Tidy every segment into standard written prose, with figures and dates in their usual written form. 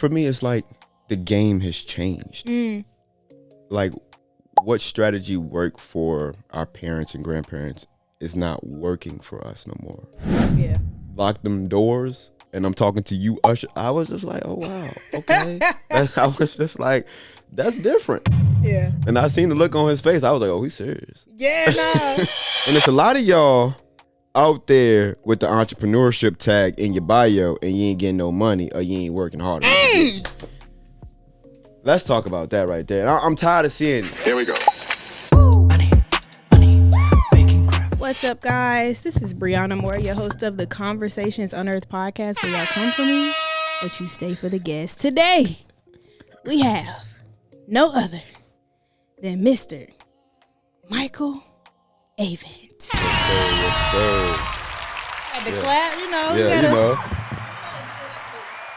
For me, it's like the game has changed. Like, what strategy worked for our parents and grandparents is not working for us no more. Yeah. Lock them doors, and I'm talking to you, Usher. I was just like, oh, wow, okay. I was just like, that's different. Yeah. And I seen the look on his face. I was like, oh, he's serious. Yeah, nah. And it's a lot of y'all out there with the entrepreneurship tag in your bio, and you ain't getting no money or you ain't working hard enough. Let's talk about that right there. I'm tired of seeing it. Here we go. What's up, guys? This is Brianna Moore, your host of the Conversations Unearthed podcast, where y'all come for me, but you stay for the guests. Today, we have no other than Mr. Michael Avent. Yes, sir. Had to clap, you know. Yeah, gotta, you know.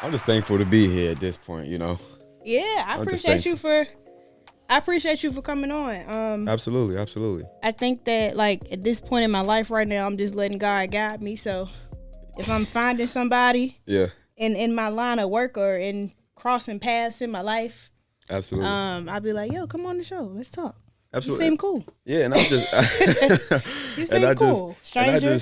I'm just thankful to be here at this point, you know. Yeah, I appreciate you for coming on. Absolutely. I think that, like, at this point in my life right now, I'm just letting God guide me. So if I'm finding somebody in my line of work or in crossing paths in my life, absolutely, I'll be like, yo, come on the show. Let's talk. Absolutely. You seem cool. Yeah, and I'm just You seem cool. Stranger.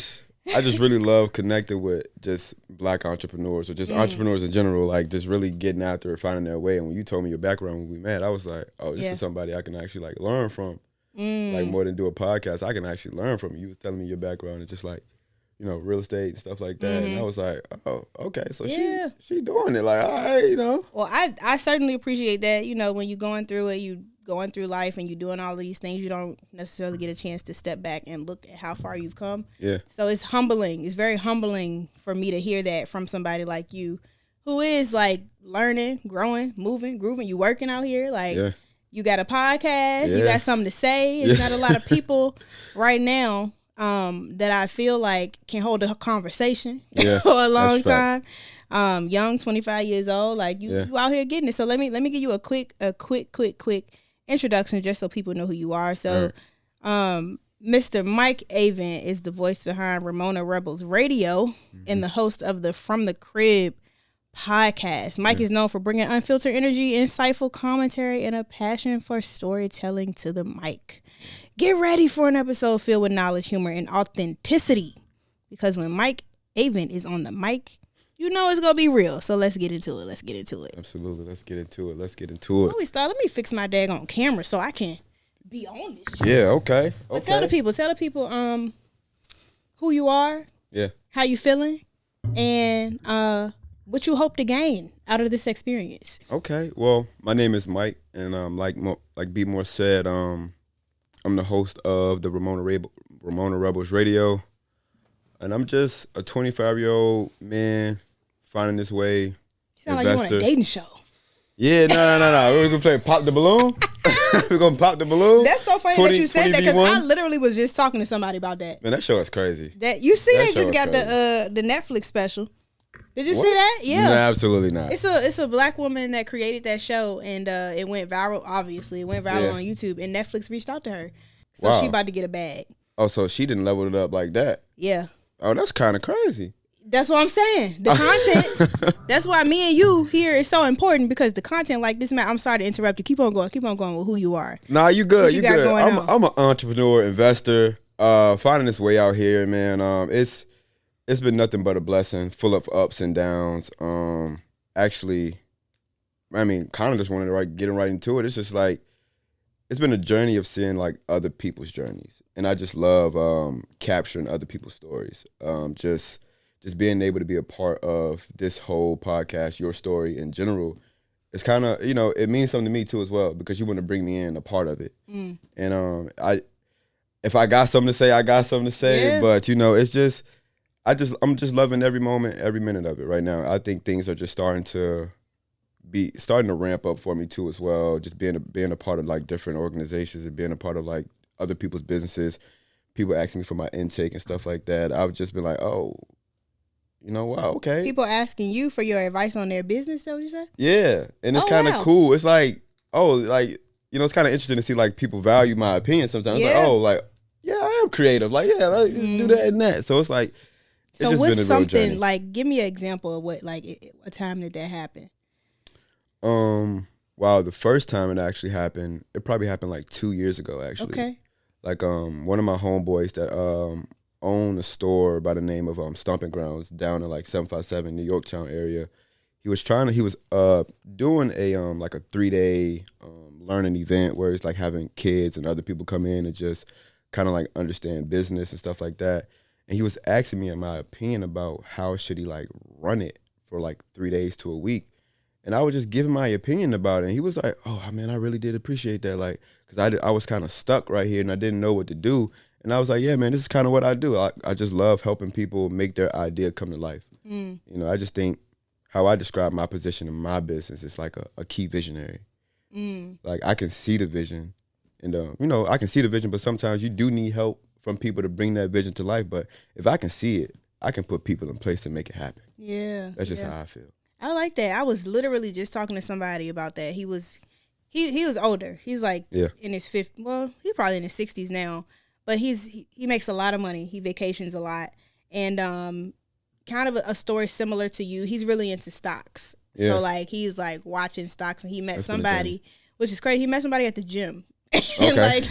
I just really love connecting with just black entrepreneurs or just entrepreneurs in general, like just really getting out there and finding their way. And when you told me your background when we met, I was like, oh, this is somebody I can actually like learn from. Like more than do a podcast, I can actually learn from you. You was telling me your background and just like, you know, real estate and stuff like that. And I was like, oh, okay. So she doing it. Like, all right, you know. Well, I certainly appreciate that. You know, when you're going through it, you going through life and you're doing all these things, you don't necessarily get a chance to step back and look at how far you've come. Yeah. So it's humbling. It's very humbling for me to hear that from somebody like you, who is like learning, growing, moving, grooving. You working out here. Like you got a podcast. You got something to say. It's not a lot of people right now that I feel like can hold a conversation for a long time. Young, 25 years old, like you out here getting it. So let me give you a quick introduction just so people know who you are. So Mr. Mike Avent is the voice behind Ramona Rebels Radio and the host of the From the Crib podcast. Mike is known for bringing unfiltered energy, insightful commentary, and a passion for storytelling to the mic. Get ready for an episode filled with knowledge, humor, and authenticity, because when Mike Avent is on the mic, you know it's going to be real. So let's get into it. Absolutely. Let's get into it. Before we start, let me fix my daggone camera so I can be on this shit. Yeah, okay. But tell the people who you are, how you feeling, and what you hope to gain out of this experience. Okay. Well, my name is Mike, and like B More said, I'm the host of the Ramona Rebels Radio, and I'm just a 25-year-old man finding this way. You sound like you want a dating show. Yeah, no. We're gonna play Pop the Balloon. We're gonna pop the balloon. That's so funny that you said that, because I literally was just talking to somebody about that. Man, that show is crazy. That you see, they just got the Netflix special. Did you see that? Yeah. No, absolutely not. It's a black woman that created that show, and it went viral. Obviously, it went viral on YouTube, and Netflix reached out to her, so she about to get a bag. Oh, so she didn't level it up like that? Yeah. Oh, that's kind of crazy. That's what I'm saying. The content. That's why me and you here is so important, because the content like this, man. I'm sorry to interrupt you. Keep on going with who you are. Nah, you good. You good. I'm an entrepreneur, investor, finding this way out here, man. It's been nothing but a blessing, full of ups and downs. Actually, I mean, kind of just wanted to getting right into it. It's just like, it's been a journey of seeing like other people's journeys, and I just love capturing other people's stories. Just being able to be a part of this whole podcast, your story in general, it's kind of, you know, it means something to me too as well, because you want to bring me in a part of it. And if I got something to say, I got something to say. Yeah. But you know, I'm just loving every moment, every minute of it right now. I think things are just starting to ramp up for me too as well. Just being a part of like different organizations and being a part of like other people's businesses. People asking me for my intake and stuff like that. I've just been like, oh, you know, wow, okay. People asking you for your advice on their business, though, you said? Yeah, and it's kind of cool. It's like, you know, it's kind of interesting to see like people value my opinion sometimes. Yeah. It's like, oh, like, yeah, I am creative. Like, yeah, let's do that and that. So it's like, it's so just what's been a something real journey. Like? Give me an example of what, like, a time that happened. Wow, the first time it actually happened, it probably happened like 2 years ago, actually. Okay. Like one of my homeboys that owned a store by the name of Stomping Grounds down in like 757 New Yorktown area. He was doing a like a 3-day learning event where it's like having kids and other people come in and just kind of like understand business and stuff like that. And he was asking me in my opinion about how should he like run it for like 3 days to a week. And I was just giving my opinion about it. And he was like, oh, man, I really did appreciate that. Like, because I was kind of stuck right here and I didn't know what to do. And I was like, yeah, man, this is kind of what I do. I just love helping people make their idea come to life. You know, I just think how I describe my position in my business is like a key visionary. Like, I can see the vision. And, you know, I can see the vision, but sometimes you do need help from people to bring that vision to life. But if I can see it, I can put people in place to make it happen. Yeah. That's just how I feel. I like that. I was literally just talking to somebody about that. He was older. He's like in his 50s. Well, he's probably in his 60s now. But he makes a lot of money. He vacations a lot. And kind of a story similar to you. He's really into stocks. Yeah. So like he's like watching stocks and he met somebody, which is crazy. He met somebody at the gym. Okay.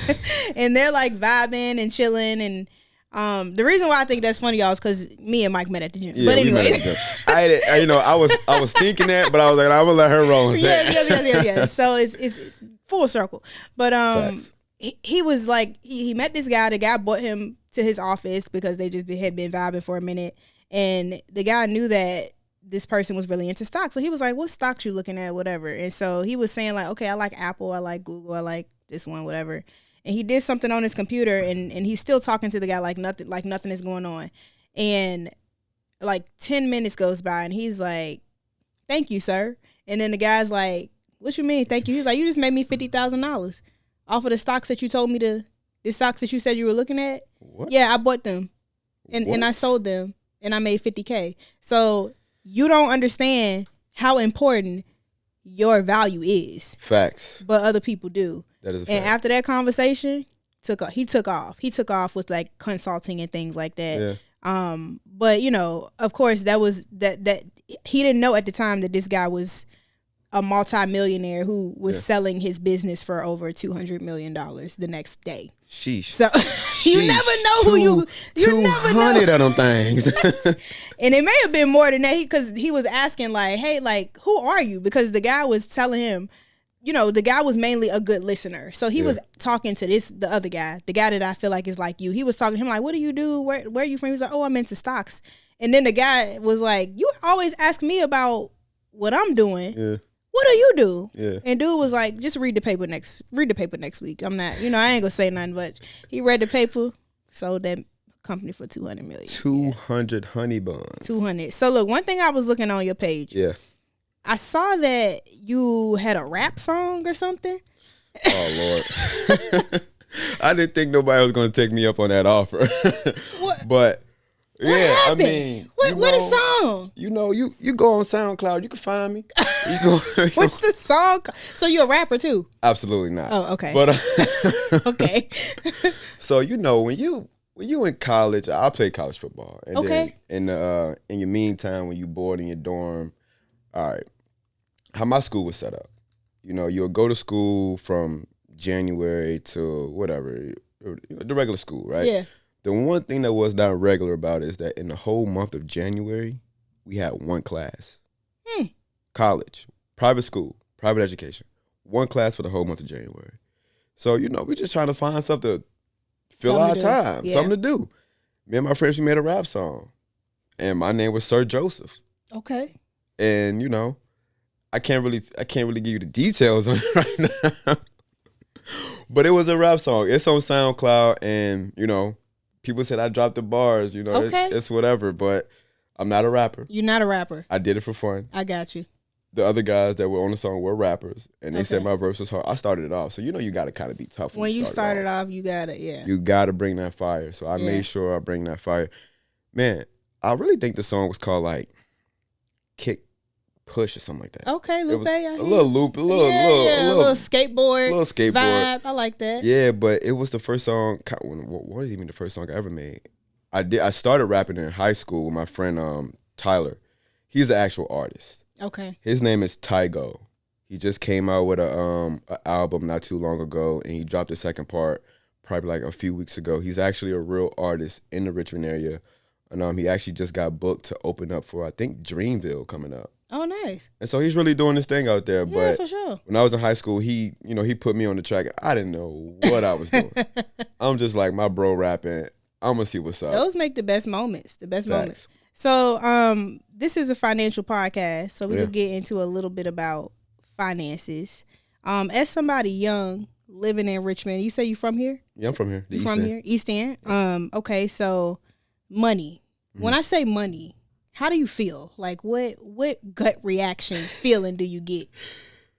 and they're like vibing and chilling and the reason why I think that's funny, y'all, is because me and Mike met at the gym. Yeah, but anyway, I was thinking that, but I was like, I'm gonna let her roll. Yeah. So it's full circle. But he was like, he met this guy. The guy brought him to his office because they just had been vibing for a minute, and the guy knew that this person was really into stocks. So he was like, "What stocks you looking at? Whatever." And so he was saying like, "Okay, I like Apple, I like Google, I like this one, whatever." And he did something on his computer, and he's still talking to the guy like nothing is going on. And like 10 minutes goes by, and he's like, "Thank you, sir." And then the guy's like, "What you mean, thank you?" He's like, "You just made me $50,000 off of the stocks that you told me the stocks that you said you were looking at." What? Yeah, I bought them, and I sold them, and I made $50K. So you don't understand how important your value is. Facts. But other people do. That is a fact. And after that conversation, he took off. He took off with like consulting and things like that. Yeah. But you know, of course, that was that he didn't know at the time that this guy was a multimillionaire who was selling his business for over $200 million the next day. Sheesh. So you never know who you never know. 200 of them things. And it may have been more than that because he was asking like, "Hey, like, who are you?" Because the guy was telling him, you know, the guy was mainly a good listener. So he was talking to the other guy, the guy that I feel like is like you. He was talking to him like, "What do you do? Where are you from?" He's like, "Oh, I'm into stocks." And then the guy was like, "You always ask me about what I'm doing. Yeah. What do you do?" Yeah. And dude was like, "Just read the paper next week." I'm not, I ain't gonna say nothing, but he read the paper, sold that company for $200 million. 200 honey buns. 200. So look, one thing I was looking on your page. Yeah. I saw that you had a rap song or something. Oh, Lord. I didn't think nobody was going to take me up on that offer. What? But, what happened? I mean. What a song? You know, you go on SoundCloud. You can find me. What's the song? So you're a rapper, too? Absolutely not. Oh, okay. But okay. So, you know, when you in college, I played college football. And then in your meantime, when you bored in your dorm, all right, how my school was set up. You know, you'll go to school from January to whatever, the regular school, right? Yeah. The one thing that was not regular about it is that in the whole month of January, we had one class. College, private school, private education. One class for the whole month of January. So, you know, we're just trying to find something to fill our time, something to do. Me and my friends, we made a rap song. And my name was Sir Joseph. Okay. And, you know, I can't really give you the details on it right now. But it was a rap song. It's on SoundCloud, and, you know, people said I dropped the bars, you know, it's whatever, but I'm not a rapper. You're not a rapper. I did it for fun. I got you. The other guys that were on the song were rappers, and they said my verse was hard. I started it off, so you know you got to kind of be tough. When you started off, you got to, You got to bring that fire. So I made sure I bring that fire. Man, I really think the song was called like Kick Push or something like that. Okay, Lupe. A little loop, a little skateboard. Vibe. I like that. Yeah, but it was the first song. What is even the first song I ever made? I started rapping in high school with my friend Tyler. He's an actual artist. Okay. His name is Tygo. He just came out with a album not too long ago, and he dropped the second part probably like a few weeks ago. He's actually a real artist in the Richmond area, and he actually just got booked to open up for, I think, Dreamville coming up. Oh, nice. And so he's really doing this thing out there. Yeah, but for sure. when I was in high school, he put me on the track. I didn't know what I was doing. I'm just like, my bro rapping. I'm gonna see what's up. Those make the best moments. Moments. So, this is a financial podcast, so we will get into a little bit about finances. As somebody young living in Richmond, you say you from here? Yeah, I'm from here. East End. Okay, so money. Mm-hmm. When I say money, how do you feel? Like, what gut reaction feeling do you get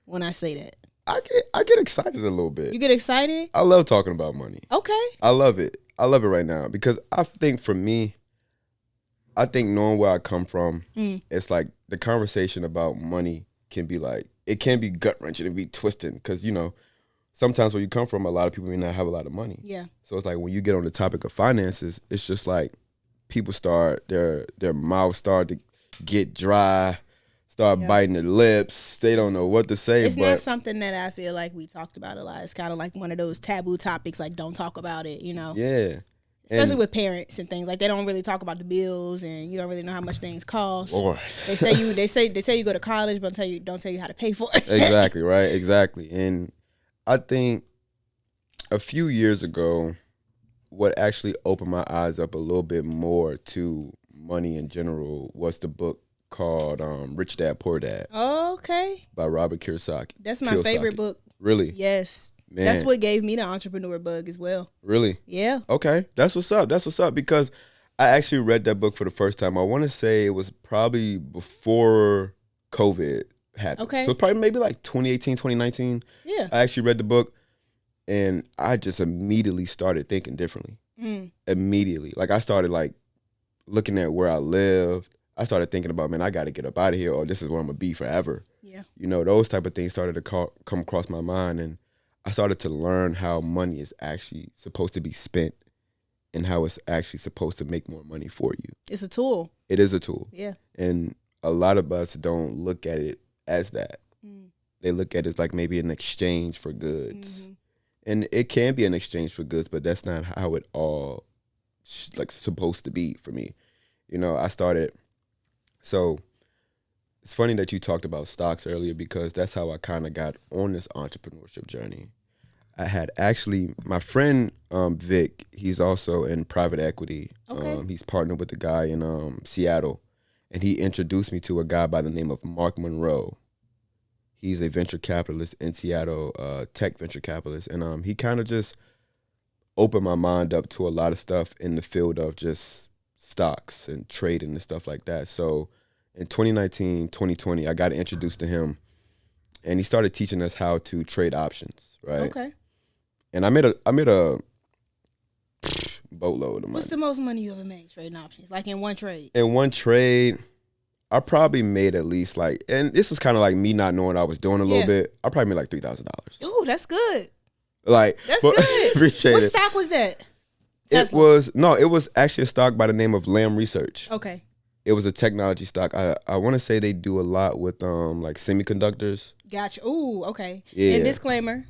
when I say that? I get excited a little bit. You get excited? I love talking about money. Okay. I love it right now because I think for me, I think knowing where I come from, it's like the conversation about money can be like, it can be gut-wrenching and be twisting because, sometimes where you come from, a lot of people may not have a lot of money. Yeah. So it's like when you get on the topic of finances, it's just like people start, their mouths start to get dry, biting their lips. They don't know what to say. It's not something that I feel like we talked about a lot. It's kind of like one of those taboo topics, like don't talk about it, Yeah. Especially with parents and things like they don't really talk about the bills and you don't really know how much things cost. Or they say you go to college, but don't tell you how to pay for it. Exactly, right? Exactly. And I think a few years ago, what actually opened my eyes up a little bit more to money in general was the book called Rich Dad Poor Dad. Oh, okay. By Robert Kiyosaki. That's my favorite book. Really? Yes. Man. That's what gave me the entrepreneur bug as well. Really? Yeah. Okay. That's what's up because I actually read that book for the first time. I want to say it was probably before COVID happened. Okay. So probably maybe like 2018, 2019. Yeah. I actually read the book and I just immediately started thinking differently. Immediately. Like I started like looking at where I lived. I started thinking about, man, I got to get up out of here or this is where I'm going to be forever. Yeah. Those type of things started to come across my mind, and I started to learn how money is actually supposed to be spent and how it's actually supposed to make more money for you. It's a tool. It is a tool. Yeah. And a lot of us don't look at it as that. They look at it as like maybe an exchange for goods. Mm-hmm. And it can be an exchange for goods, but that's not how it all like supposed to be for me. I started, so it's funny that you talked about stocks earlier because that's how I kind of got on this entrepreneurship journey. I had actually, my friend Vic, he's also in private equity. Okay. He's partnered with a guy in Seattle, and he introduced me to a guy by the name of Mark Monroe. He's a venture capitalist in Seattle, tech venture capitalist, and he kind of just opened my mind up to a lot of stuff in the field of just stocks and trading and stuff like that. So in 2019, 2020, I got introduced to him, and he started teaching us how to trade options, right? Okay. And I made a boatload of money. What's the most money you ever made trading options? Like in one trade? In one trade, I probably made at least and this was kind of like me not knowing what I was doing a little bit. I probably made like $3,000. Oh, that's good. That's good. Appreciate what it. stock was that? It was actually a stock by the name of Lam Research. Okay. It was a technology stock. I want to say they do a lot with like semiconductors. Gotcha. Ooh, okay. Yeah. And disclaimer,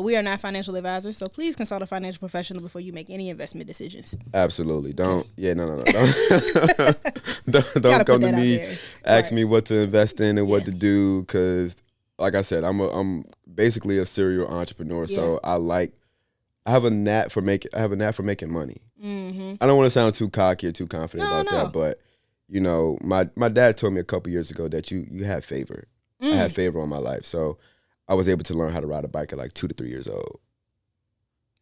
we are not financial advisors, so please consult a financial professional before you make any investment decisions. Absolutely. Don't. Yeah, no. Don't come to me, ask me what to invest in and what to do, because like I said, I'm basically a serial entrepreneur, so I have a knack for making money. Mm-hmm. I don't want to sound too cocky or too confident about that, but my dad told me a couple years ago that you have favor. I had favor on my life, so I was able to learn how to ride a bike at like 2 to 3 years old.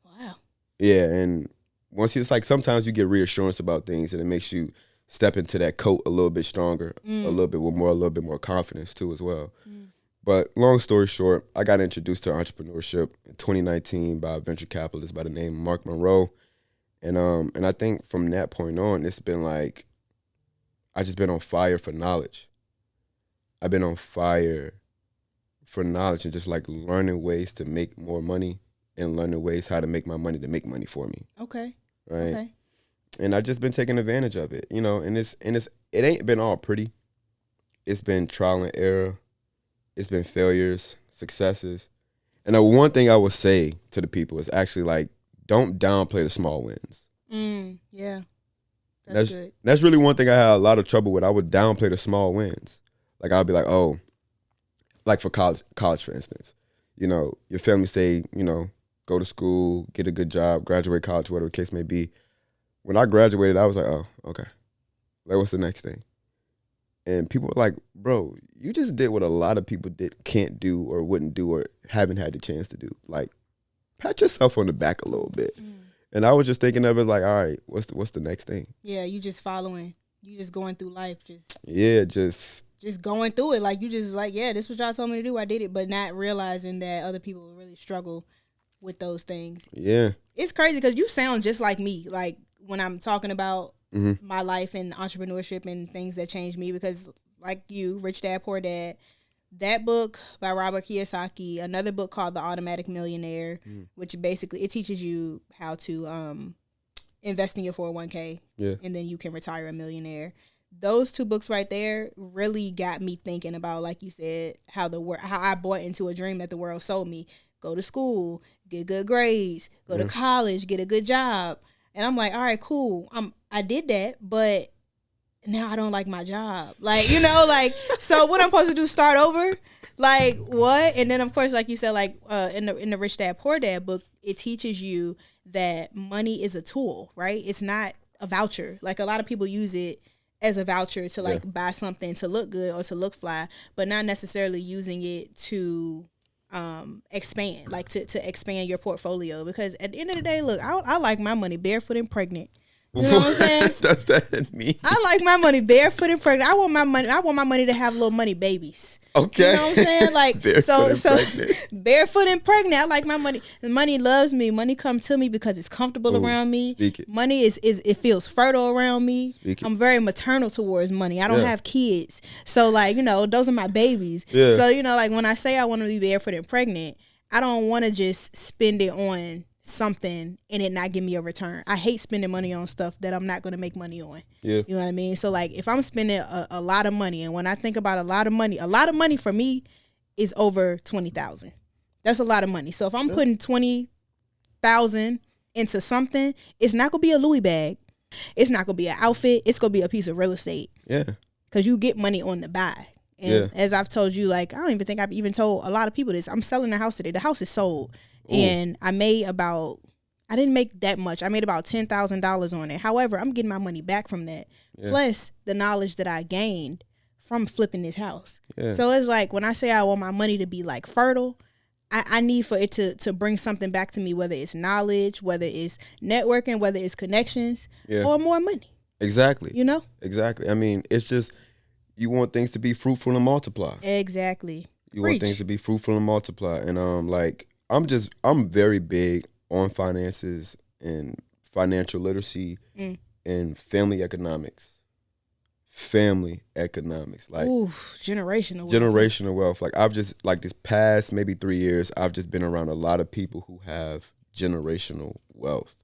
Wow. Yeah, and once it's like sometimes you get reassurance about things, and it makes you step into that coat a little bit stronger, a little bit more confidence too as well. But long story short, I got introduced to entrepreneurship in 2019 by a venture capitalist by the name of Mark Monroe, and I think from that point on, it's been like I just been on fire for knowledge. I've been on fire for knowledge and just like learning ways to make more money and learning ways how to make my money to make money for me. Okay. Right. Okay. And I've just been taking advantage of it, and it ain't been all pretty. It's been trial and error. It's been failures. successes. And the one thing I would say to the people is actually like, don't downplay the small wins. Yeah. That's good. That's really one thing I had a lot of trouble with. I would downplay the small wins. Like I'll be like, oh, like for college for instance, you know, your family say, you know, go to school, get a good job, graduate college, whatever the case may be. When I graduated, I was like, oh, okay. Like, what's the next thing? And people were like, bro, you just did what a lot of people can't do or wouldn't do or haven't had the chance to do. Like, pat yourself on the back a little bit. And I was just thinking of it like, all right, what's the next thing? Yeah, you just following. You just going through life. Just going through it. Like, you just like, yeah, this is what y'all told me to do. I did it. But not realizing that other people really struggle with those things. Yeah. It's crazy because you sound just like me. Like, when I'm talking about my life and entrepreneurship and things that changed me, because like you, Rich Dad, Poor Dad, that book by Robert Kiyosaki, another book called The Automatic Millionaire, which basically it teaches you how to invest in your 401k and then you can retire a millionaire. Those two books right there really got me thinking about, like you said, how I bought into a dream that the world sold me. Go to school, get good grades, go to college, get a good job. And I'm like, all right, cool. I did that, but now I don't like my job. Like, you know, like, so what I'm supposed to do, start over? Like, what? And then, of course, like you said, like in the Rich Dad, Poor Dad book, it teaches you that money is a tool, right? It's not a voucher. Like, a lot of people use it as a voucher to, like, buy something to look good or to look fly, but not necessarily using it to expand, like to expand your portfolio. Because at the end of the day, look, I like my money barefoot and pregnant. You know what I'm saying? Does that mean? I like my money barefoot and pregnant. I want my money to have little money babies. Okay. You know what I'm saying? Like, pregnant. Barefoot and pregnant. I like my money. Money loves me. Money come to me because it's comfortable around me. Money is it feels fertile around me. I'm very maternal towards money. I don't have kids. So, like, you know, those are my babies. Yeah. So, you know, like, when I say I want to be barefoot and pregnant, I don't want to just spend it on something and it not give me a return. I hate spending money on stuff that I'm not going to make money on. Yeah. You know what I mean? So, like, if I'm spending a lot of money, and when I think about a lot of money for me is over $20,000. That's a lot of money. So if I'm putting $20,000 into something, it's not going to be a Louis bag. It's not going to be an outfit. It's going to be a piece of real estate. Yeah. Because you get money on the buy. And as I've told you, like, I don't even think I've even told a lot of people this. I'm selling the house today. The house is sold. Ooh. And I didn't make that much. I made about $10,000 on it. However, I'm getting my money back from that. Yeah. Plus the knowledge that I gained from flipping this house. Yeah. So it's like, when I say I want my money to be like fertile, I need for it to bring something back to me, whether it's knowledge, whether it's networking, whether it's connections, or more money. Exactly. You know? Exactly. I mean, it's just, you want things to be fruitful and multiply. Exactly. You want things to be fruitful and multiply. And like, I'm very big on finances and financial literacy and family economics. Like, oof, generational wealth. Like, I've just, like, this past maybe 3 years, I've just been around a lot of people who have generational wealth.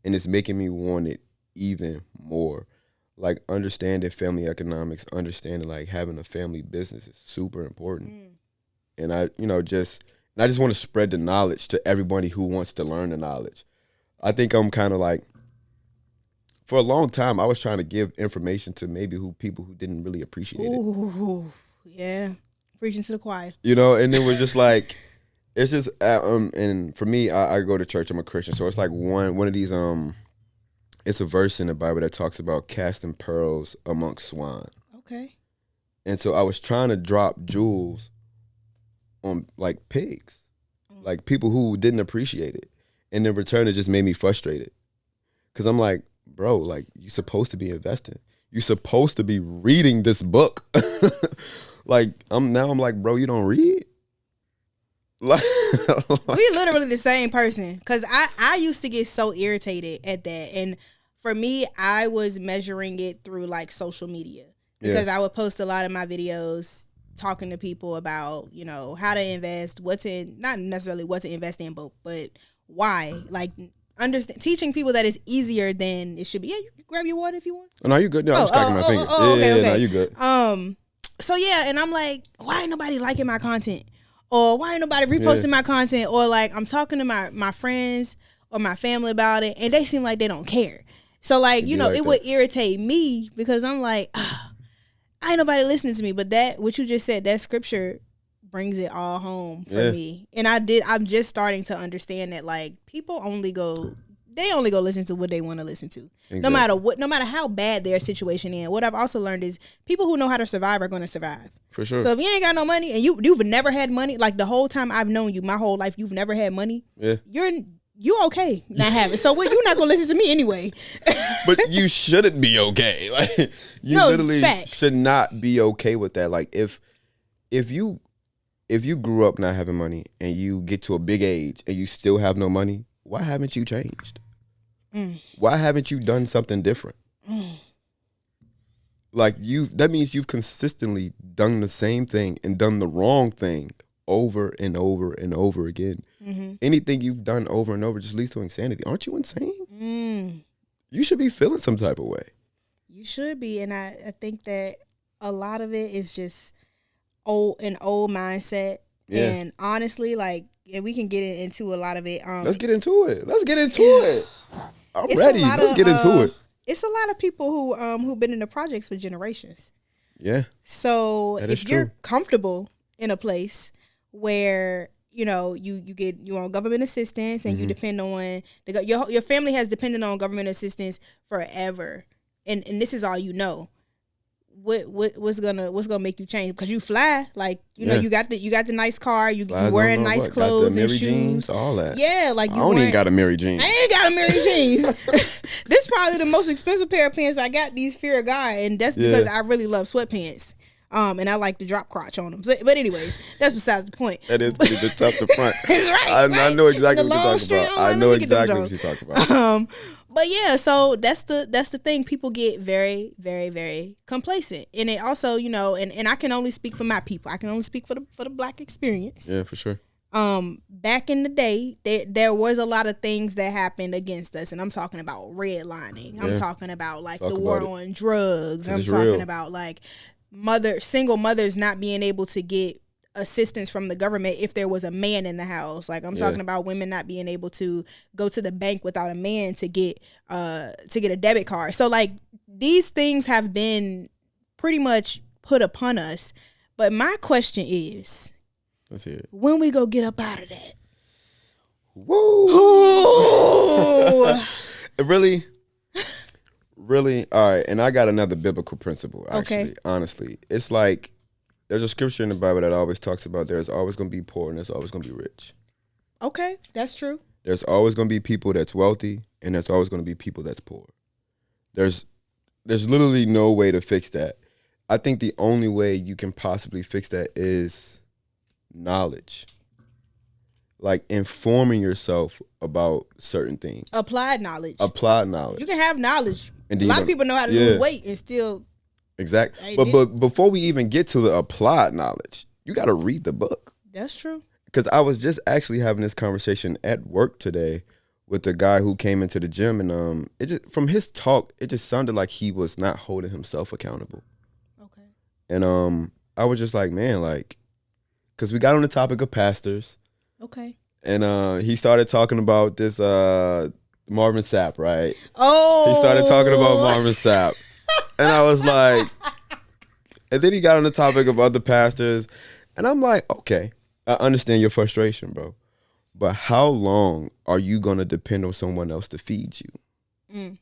And it's making me want it even more. Like, understanding family economics, understanding, like, having a family business is super important. And I just want to spread the knowledge to everybody who wants to learn the knowledge. I think I'm kind of like, for a long time, I was trying to give information to maybe people who didn't really appreciate it. Ooh, yeah. Preaching to the choir. You know, and it was just like, it's just, and for me, I go to church, I'm a Christian, so it's like one of these, it's a verse in the Bible that talks about casting pearls amongst swine. Okay. And so I was trying to drop jewels on, like, pigs, like people who didn't appreciate it. And in return, it just made me frustrated. Because I'm like, bro, like, you're supposed to be investing. You're supposed to be reading this book. Like, I'm like, bro, you don't read? Like, we literally the same person. Because I used to get so irritated at that. And for me, I was measuring it through, like, social media. Because I would post a lot of my videos talking to people about, you know, how to invest, not necessarily what to invest in, but why. Like, teaching people that it's easier than it should be. Yeah, you can grab your water if you want. Oh, no, you good. No, I'm stacking my fingers. Okay. No, you good. So yeah, and I'm like, why ain't nobody liking my content? or why ain't nobody reposting my content, or like I'm talking to my friends or my family about it and they seem like they don't care. So like, you know, it would irritate me because I'm like, ain't nobody listening to me. But that, what you just said, that scripture brings it all home for me. And I'm just starting to understand that like people only go listen to what they want to listen to. Exactly. No matter how bad their situation is. What I've also learned is people who know how to survive are going to survive. For sure. So if you ain't got no money and you've never had money, like the whole time I've known you, my whole life, you've never had money. Yeah. You okay not having. So you're not gonna listen to me anyway. But you shouldn't be okay. Like literally should not be okay with that. Like if you grew up not having money and you get to a big age and you still have no money, why haven't you changed? Why haven't you done something different? Like that means you've consistently done the same thing and done the wrong thing over and over and over again. Mm-hmm. Anything you've done over and over just leads to insanity. Aren't you insane? You should be feeling some type of way. You should be, and I think that a lot of it is just an old mindset. Yeah. And honestly, like, and we can get into a lot of it. Let's get into it. I'm ready. Let's get into it. It's a lot of people who've been in the projects for generations. Yeah. So if you're comfortable in a place where you know you on government assistance and you depend on your family has depended on government assistance forever, and this is all you know. What's gonna make you change? Because you fly, like you know, you got the nice car, you wearing nice clothes and shoes, jeans, all that. Yeah, like I don't even got a Mary jeans. I ain't got a Mary jeans. This probably the most expensive pair of pants I got. These Fear of God, and that's because I really love sweatpants. And I like to drop crotch on them. But anyways, that's besides the point. That is pretty tough to front. That's right. I know exactly what you're talking about. I know exactly what you're talking about. But yeah, so that's the thing. People get very, very, very complacent, and it also, you know, and I can only speak for my people. I can only speak for the Black experience. Yeah, for sure. Back in the day, there was a lot of things that happened against us, and I'm talking about redlining. I'm talking about like the war on drugs. I'm talking about like single mothers not being able to get assistance from the government if there was a man in the house. Like I'm talking about women not being able to go to the bank without a man to get a debit card. So like these things have been pretty much put upon us. But my question is, let's hear it. When we go get up out of that? Woo! Really, all right, and I got another biblical principle, actually, honestly. It's like, there's a scripture in the Bible that always talks about there's always going to be poor and there's always going to be rich. Okay, that's true. There's always going to be people that's wealthy and there's always going to be people that's poor. There's literally no way to fix that. I think the only way you can possibly fix that is knowledge. Like informing yourself about certain things. Applied knowledge. You can have knowledge. And a lot of people know how to lose weight and still. Exactly. But before we even get to the applied knowledge, you got to read the book. That's true. Because I was just actually having this conversation at work today with the guy who came into the gym, and from his talk, it just sounded like he was not holding himself accountable. Okay. And I was just like, man, like, because we got on the topic of pastors. Okay. And he started talking about this Marvin Sapp, right? Oh. He started talking about Marvin Sapp. And I was like, and then he got on the topic of other pastors. And I'm like, okay, I understand your frustration, bro. But how long are you going to depend on someone else to feed you?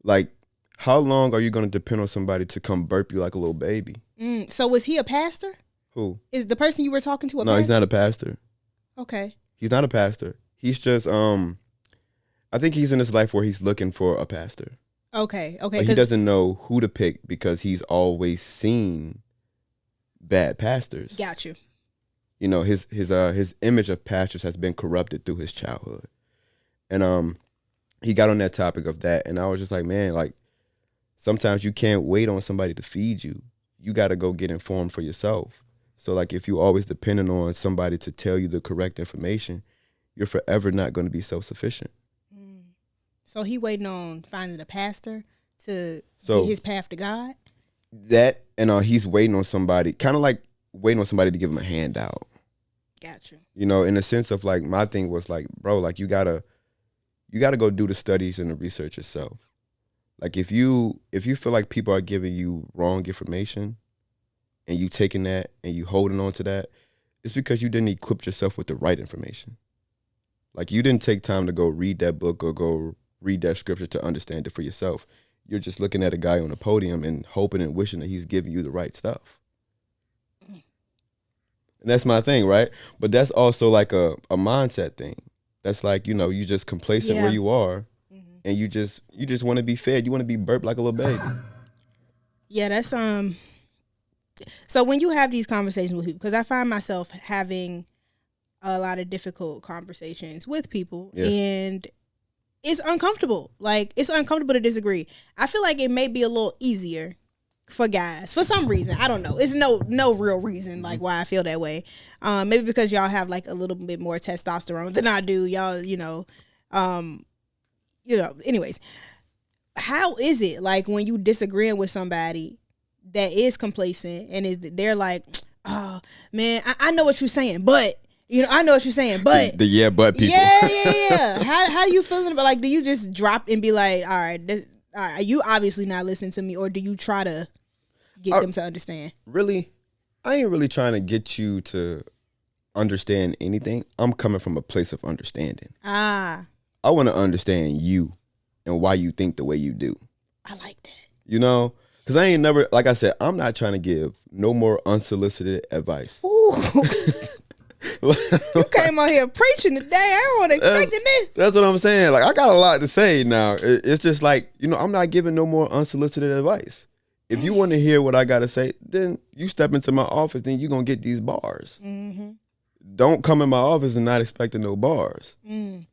Like, how long are you going to depend on somebody to come burp you like a little baby? So was he a pastor? Who? Is the person you were talking to a pastor? No, he's not a pastor. Okay. He's not a pastor. He's just, I think he's in his life where he's looking for a pastor. Okay. Like he doesn't know who to pick because he's always seen bad pastors. Got you. You know, his image of pastors has been corrupted through his childhood. And he got on that topic of that, and I was just like, man, like sometimes you can't wait on somebody to feed you. You got to go get informed for yourself. So like if you always depending on somebody to tell you the correct information, you're forever not going to be self-sufficient. So he waiting on finding a pastor to get his path to God? That, and he's waiting on somebody, kind of like waiting on somebody to give them a handout. Gotcha. You know, in the sense of like, my thing was like, bro, like you gotta go do the studies and the research yourself. Like if you feel like people are giving you wrong information and you taking that and you holding on to that, it's because you didn't equip yourself with the right information. Like you didn't take time to go read that book or go read that scripture to understand it for yourself. You're just looking at a guy on a podium and hoping and wishing that he's giving you the right stuff. And that's my thing, right? But that's also like a mindset thing. That's like, you know, you just complacent where you are, and you just want to be fed. You want to be burped like a little baby. Yeah, that's so when you have these conversations with people, because I find myself having a lot of difficult conversations with people, and it's uncomfortable. Like, it's uncomfortable to disagree. I feel like it may be a little easier for guys for some reason. I don't know. It's no real reason like why I feel that way. Maybe because y'all have like a little bit more testosterone than I do. Y'all, anyways, how is it like when you disagreeing with somebody that is complacent and they're like, oh man, I know what you're saying, but I know what you're saying, but the but people. Yeah. How you feeling about, like, do you just drop and be like, all right, you obviously not listening to me, or do you try to get them to understand? Really, I ain't really trying to get you to understand anything. I'm coming from a place of understanding. I want to understand you and why you think the way you do. I like that. You know? Because I ain't never, like I said, I'm not trying to give no more unsolicited advice. Ooh. You came on here preaching today. I wasn't expecting this. That's what I'm saying. Like, I got a lot to say now. It's just like, I'm not giving no more unsolicited advice. If you want to hear what I got to say, then you step into my office, then you're going to get these bars. Mm-hmm. Don't come in my office and not expecting no bars. You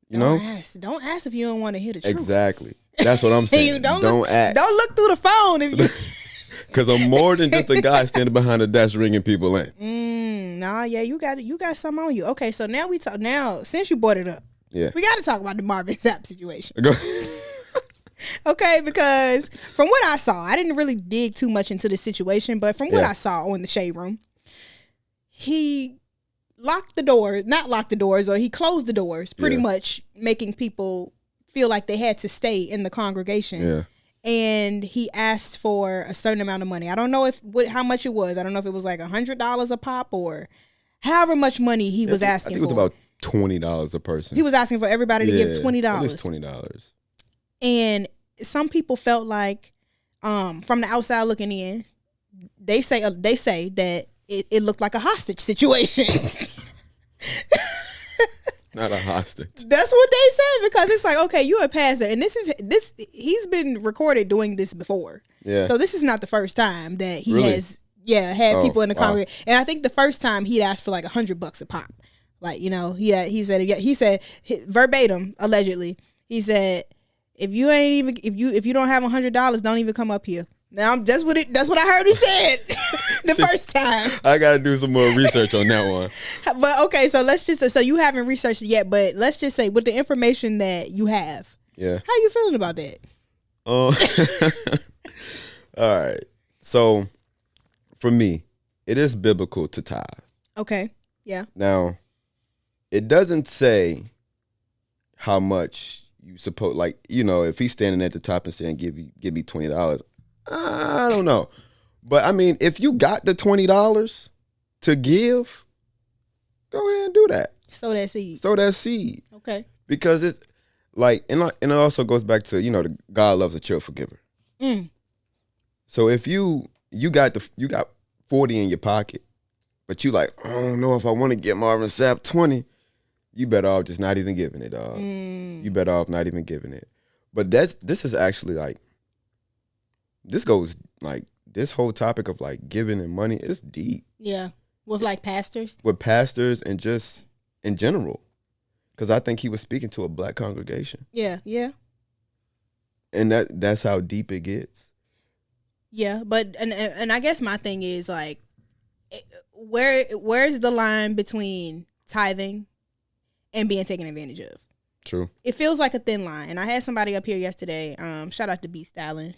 know? Don't ask if you don't want to hear the truth. Exactly. That's what I'm saying. Don't ask. Don't look through the phone if you... Because I'm more than just a guy standing behind the desk ringing people in. Nah, yeah, you got something on you. Okay, so now since you brought it up, we got to talk about the Marvin Sapp situation. Okay, because from what I saw, I didn't really dig too much into the situation, but from what I saw on the Shade Room, he not locked the doors, or he closed the doors, pretty much making people feel like they had to stay in the congregation. Yeah. And he asked for a certain amount of money. I don't know how much it was. I don't know if it was like $100 a pop or however much money he was asking for. I think it was about $20 a person. He was asking for everybody to give $20. At least $20. And some people felt like, from the outside looking in, they say that it looked like a hostage situation. Not a hostage. That's what they said, because it's like, okay, you a pastor, and he's been recorded doing this before. Yeah. So this is not the first time that he has had people in the congregation. And I think the first time he'd asked for like $100 a pop. Like, he said verbatim, allegedly, he said, if you don't have $100, don't even come up here. Now that's what I heard he said the first time. I gotta do some more research on that one. But okay, so you haven't researched it yet, but let's just say with the information that you have, how you feeling about that? All right. So for me, it is biblical to tithe. Okay. Yeah. Now, it doesn't say how much you suppose, like, if he's standing at the top and saying give me $20. I don't know. But I mean, if you got the $20 to give, go ahead and do that. Sow that seed. Okay. Because it's like, and it also goes back to, the God loves a cheerful giver. So if you got 40 in your pocket, but you like, I don't know if I want to get Marvin Sapp 20, you better off just not even giving it, dog. You better off not even giving it. But this is actually like, this goes like, this whole topic of like giving and money is deep. Yeah. With like pastors? With pastors and just in general. Because I think he was speaking to a black congregation. Yeah, yeah. And that's how deep it gets. Yeah, but and I guess my thing is like, where's the line between tithing and being taken advantage of? True. It feels like a thin line. And I had somebody up here yesterday, shout out to B Styling,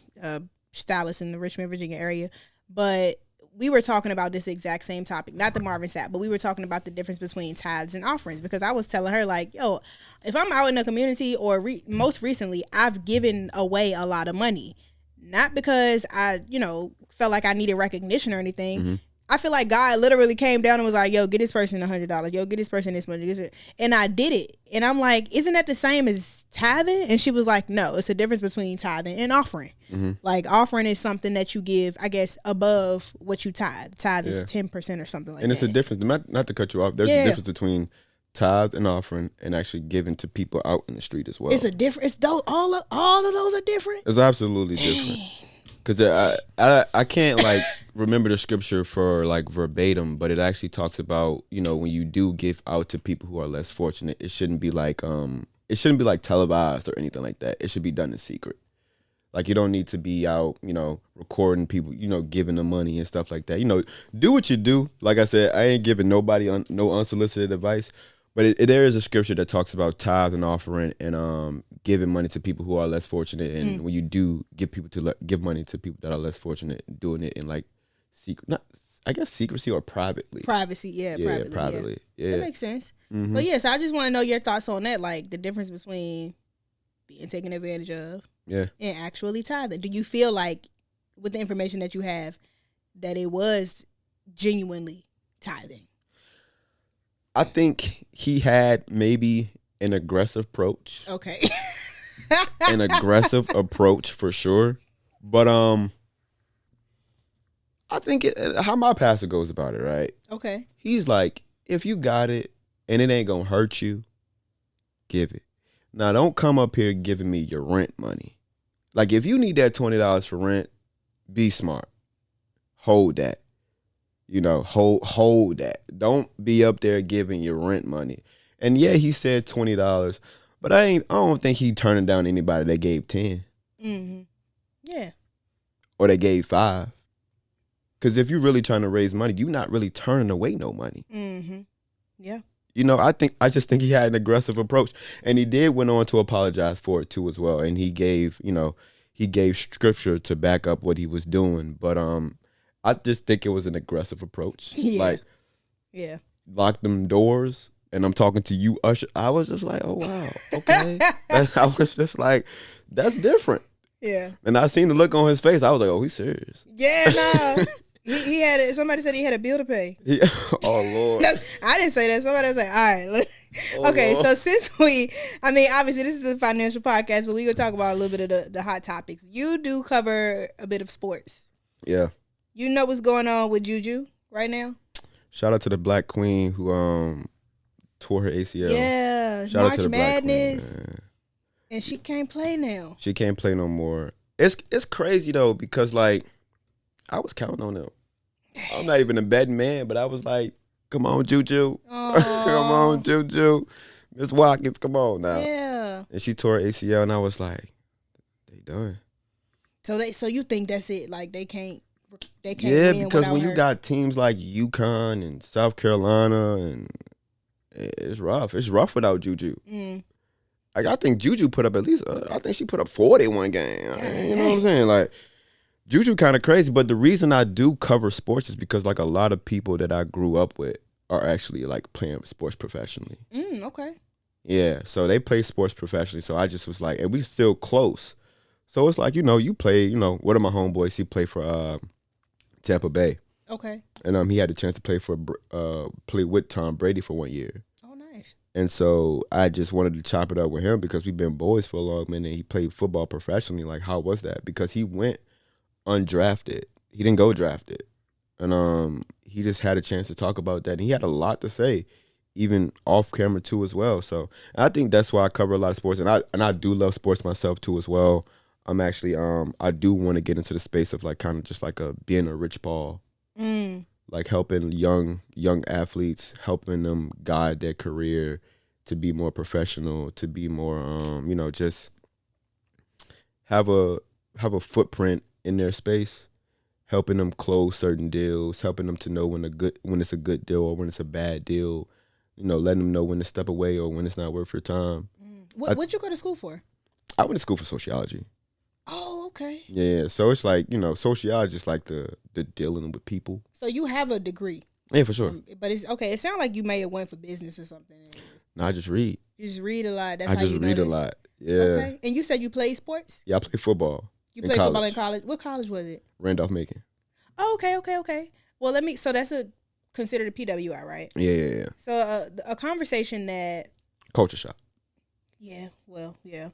stylist in the Richmond, Virginia area. But we were talking about this exact same topic, not the Marvin Sapp, but we were talking about the difference between tithes and offerings, because I was telling her, like, yo, if I'm out in the community, or most recently, I've given away a lot of money, not because I, felt like I needed recognition or anything. Mm-hmm. I feel like God literally came down and was like, yo, get this person $100. Yo, get this person this money. And I did it. And I'm like, isn't that the same as tithing? And she was like, no, it's a difference between tithing and offering. Mm-hmm. Like, offering is something that you give, I guess, above what you tithe. Tithe is 10% or something like that. And it's a difference, not to cut you off, there's a difference between tithe and offering and actually giving to people out in the street as well. It's a difference. All of those are different? It's absolutely different. Because I can't, like, remember the scripture for, like, verbatim, but it actually talks about, when you do give out to people who are less fortunate, it shouldn't be like televised or anything like that. It should be done in secret. Like, you don't need to be out, recording people, giving them money and stuff like that. Do what you do. Like I said, I ain't giving nobody no unsolicited advice. But there is a scripture that talks about tithe and offering and giving money to people who are less fortunate. And when you do give money to people that are less fortunate, doing it in, like, secrecy or privately. Privacy, yeah. Privately. Yeah. That makes sense. Mm-hmm. But yes, I just want to know your thoughts on that, like the difference between being taken advantage of and actually tithing. Do you feel like, with the information that you have, that it was genuinely tithing? I think he had maybe an aggressive approach. Okay. An aggressive approach for sure. But I think how my pastor goes about it, right? Okay. He's like, if you got it and it ain't gonna hurt you, give it. Now, don't come up here giving me your rent money. Like, if you need that $20 for rent, be smart. Hold that. Hold that. Don't be up there giving your rent money. And yeah, he said $20, but I don't think he turning down anybody that gave 10. Mm-hmm. Yeah. Or they gave 5. Because if you're really trying to raise money, you're not really turning away no money. Mm-hmm. Yeah. I just think he had an aggressive approach, and he went on to apologize for it too as well. And he gave scripture to back up what he was doing, but I just think it was an aggressive approach. Yeah. Lock them doors, and I'm talking to you, Usher. I was just like, oh wow, okay. I was just like, that's different. Yeah. And I seen the look on his face. I was like, oh, he's serious. Yeah, no. He had it. Somebody said he had a bill to pay. Oh Lord. I didn't say that. Somebody was like, all right. Look. Okay, Lord. So since obviously this is a financial podcast, but we gonna talk about a little bit of the hot topics. You do cover a bit of sports. Yeah. You know what's going on with Juju right now? Shout out to the Black Queen who tore her ACL. Yeah. Shout out to the Madness. Black Queen, man. And she can't play now. She can't play no more. It's crazy though, because, like, I was counting on them. I'm not even a betting man, but I was like, come on, Juju. Come on, Juju. Miss Watkins, come on now. Yeah. And she tore her ACL, and I was like, they done. So you think that's it? Like, they can't yeah, win because when her. you got teams like UConn and South Carolina, and it's rough. It's rough without Juju. Like, I think Juju put up at least, I think she put up 40 one game. You know what I'm saying? Like, Juju kind of crazy, but the reason I do cover sports is because, like, a lot of people that I grew up with are actually, like, playing sports professionally. Okay. Yeah, so they play sports professionally, so I just was like, and we still close. So it's like, you play, one of my homeboys, he played for Tampa Bay. Okay. And he had a chance to play with Tom Brady for 1 year. Oh, nice. And so I just wanted to chop it up with him because we've been boys for a long minute. He played football professionally. Like, how was that? Because he went undrafted. He didn't go drafted. And he just had a chance to talk about that. And he had a lot to say, even off camera too as well. So I think that's why I cover a lot of sports. And I do love sports myself too as well. I'm actually I do want to get into the space of, like, kind of just like being a Rich Paul. Like, helping young athletes, helping them guide their career to be more professional, to be more just have a footprint in their space, helping them close certain deals, helping them to know when it's a good deal or when it's a bad deal, letting them know when to step away or when it's not worth your time. What'd you go to school for? I went to school for sociology. Oh, okay. Yeah, so it's like, sociology is like the dealing with people. So you have a degree. Yeah, for sure. But it's okay. It sounds like you may have went for business or something. No, I just read. You just read a lot. That's I how just you know read a this. lot. Yeah. Okay. And you said you played sports? Yeah, I played football. You played football in college? What college was it? Randolph-Macon. Oh, okay. Well, so that's considered a PWI, right? Yeah. So a conversation that... Culture shock. Yeah, well, yeah.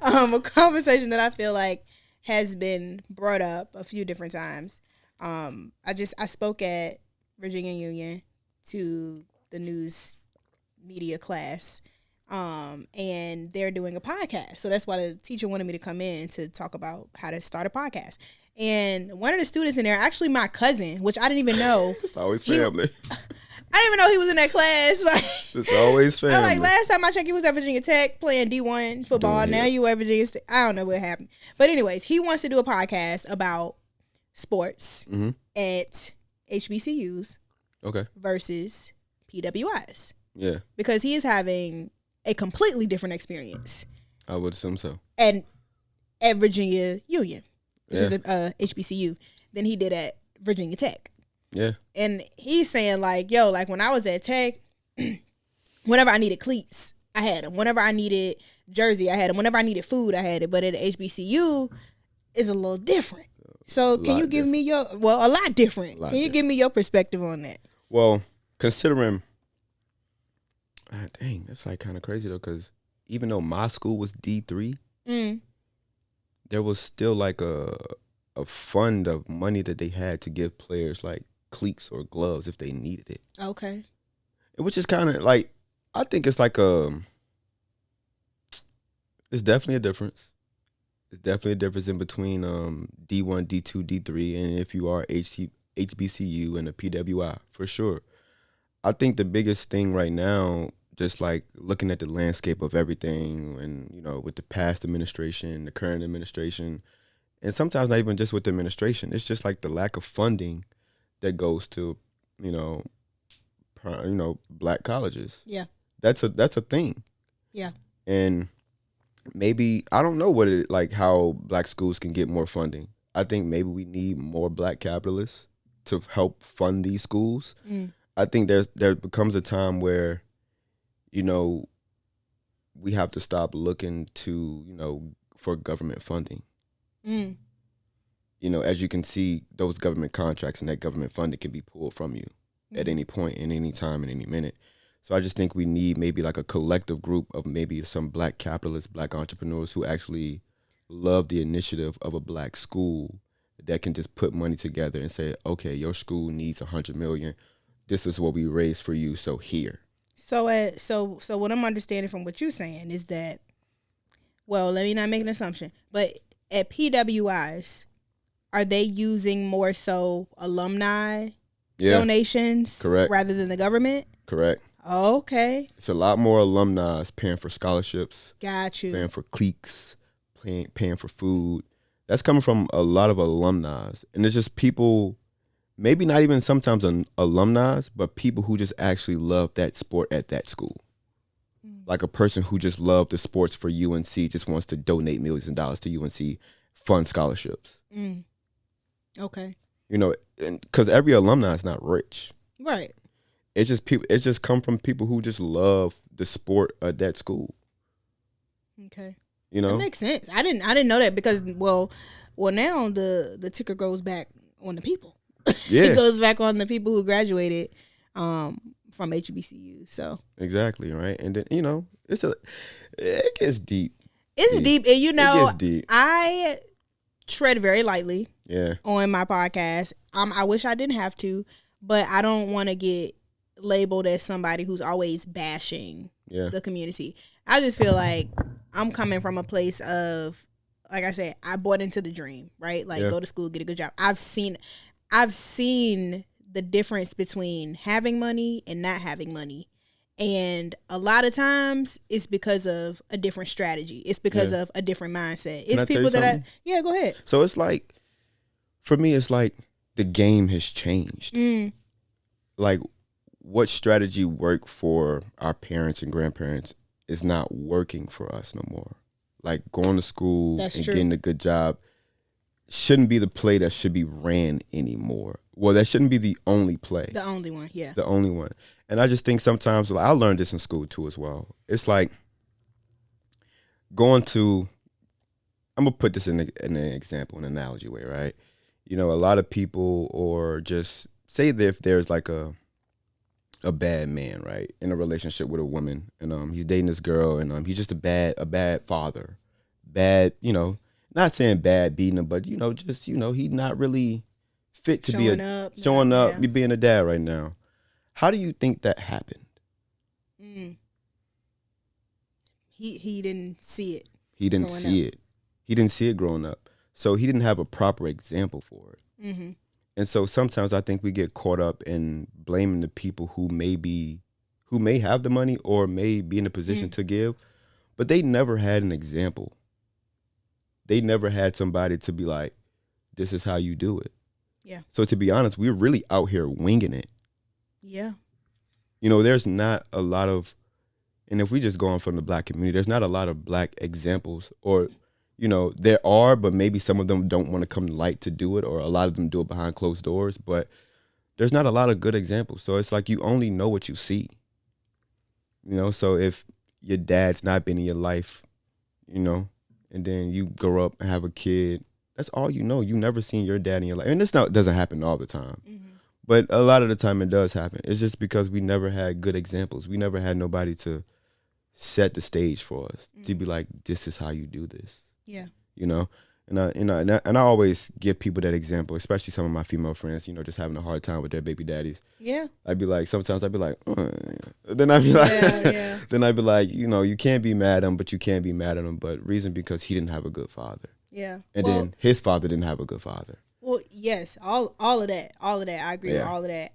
A conversation that I feel like has been brought up a few different times. I spoke at Virginia Union to the news media class, and they're doing a podcast. So that's why the teacher wanted me to come in to talk about how to start a podcast. And one of the students in there, actually my cousin, which I didn't even know. It's always family. I didn't even know he was in that class. Like, it's always family. Like last time I checked, he was at Virginia Tech playing D1 football. Now you at Virginia State. I don't know what happened. But anyways, he wants to do a podcast about sports at HBCUs versus PWIs. Yeah. Because he is having a completely different experience. I would assume so. And at Virginia Union, which is a HBCU, than he did at Virginia Tech. Yeah. And he's saying like, yo, like when I was at Tech, whenever I needed cleats, I had them. Whenever I needed jersey, I had them. Whenever I needed food, I had it. But at HBCU, it's a little different. So can you give me a lot different. Can you give me your perspective on that? Well, considering, dang, that's like kind of crazy though, because even though my school was D3, there was still like a fund of money that they had to give players like cleats or gloves if they needed it. Okay. Which is kind of like, I think it's like it's definitely a difference. It's definitely a difference in between D1, D2, D3, and if you are HBCU and a PWI, for sure. I think the biggest thing right now, just like looking at the landscape of everything and, with the past administration, the current administration, and sometimes not even just with the administration, it's just like the lack of funding that goes to, black colleges. Yeah. That's a thing. Yeah. And maybe, I don't know how black schools can get more funding. I think maybe we need more black capitalists to help fund these schools. I think there becomes a time where, we have to stop looking to, for government funding. As you can see, those government contracts and that government funding can be pulled from you at any point, in any time, in any minute. So I just think we need maybe like a collective group of maybe some black capitalists, black entrepreneurs who actually love the initiative of a black school that can just put money together and say, okay, your school needs $100 million. This is what we raised for you. So here. So what I'm understanding from what you're saying is that, well, let me not make an assumption, but at PWIs, are they using more so alumni donations rather than the government? Correct. Okay. It's a lot more alumni paying for scholarships. Got you. Paying for cliques, paying for food. That's coming from a lot of alumni. And it's just people, maybe not even sometimes alumni, but people who just actually love that sport at that school. Like a person who just loved the sports for UNC, just wants to donate millions of dollars to UNC, fund scholarships. Okay. Because every alumni is not rich. Right. It's just people. It's just come from people who just love the sport at that school. Okay. That makes sense. I didn't know that because well now the ticker goes back on the people. Yeah. It goes back on the people who graduated from HBCU. So exactly right, and then it gets deep. It's deep, and it gets deep. I tread very lightly. Yeah. On my podcast, I wish I didn't have to, but I don't want to get labeled as somebody who's always bashing the community. I just feel like I'm coming from a place of, like I said, I bought into the dream, right? Like go to school, get a good job. I've seen the difference between having money and not having money. And a lot of times it's because of a different strategy. It's because of a different mindset. It's people that go ahead. So it's like, for me, it's like the game has changed. Like what strategy worked for our parents and grandparents is not working for us no more. like going to school That's and true. getting a good job shouldn't be the play that should be ran anymore. Well, that shouldn't be the only play. The only one, yeah. The only one. And I just think sometimes, I learned this in school too as well. It's like going to, I'm going to put this in an example, an analogy way, right? You know, a lot of people, or just say that if there's like a bad man, right, in a relationship with a woman, and he's dating this girl, and he's just a bad father. Bad, not saying bad beating him, but just he's not really fit to showing up, being a dad right now. How do you think that happened? He didn't see it. He didn't see it. He didn't see it growing up, so he didn't have a proper example for it. Mm-hmm. And so sometimes I think we get caught up in blaming the people who may have the money or may be in a position to give, but they never had an example. They never had somebody to be like, this is how you do it. Yeah. So to be honest, we're really out here winging it. Yeah. There's not a lot of, and if we just go on from the Black community, there's not a lot of Black examples, or, there are, but maybe some of them don't want to come to light to do it, or a lot of them do it behind closed doors, but there's not a lot of good examples. So it's like you only know what you see. So if your dad's not been in your life, and then you grow up and have a kid, that's all you know. You never seen your dad in your life. And doesn't happen all the time. Mm-hmm. But a lot of the time it does happen. It's just because we never had good examples. We never had nobody to set the stage for us, to be like, this is how you do this. Yeah. And I always give people that example, especially some of my female friends, just having a hard time with their baby daddies. Yeah. Sometimes I'd be like, then I'd be like, yeah. Then I'd be like, you can't be mad at him, but you can't be mad at him. But reason because he didn't have a good father. Yeah. And then his father didn't have a good father. Well, yes, all of that. I agree with all of that.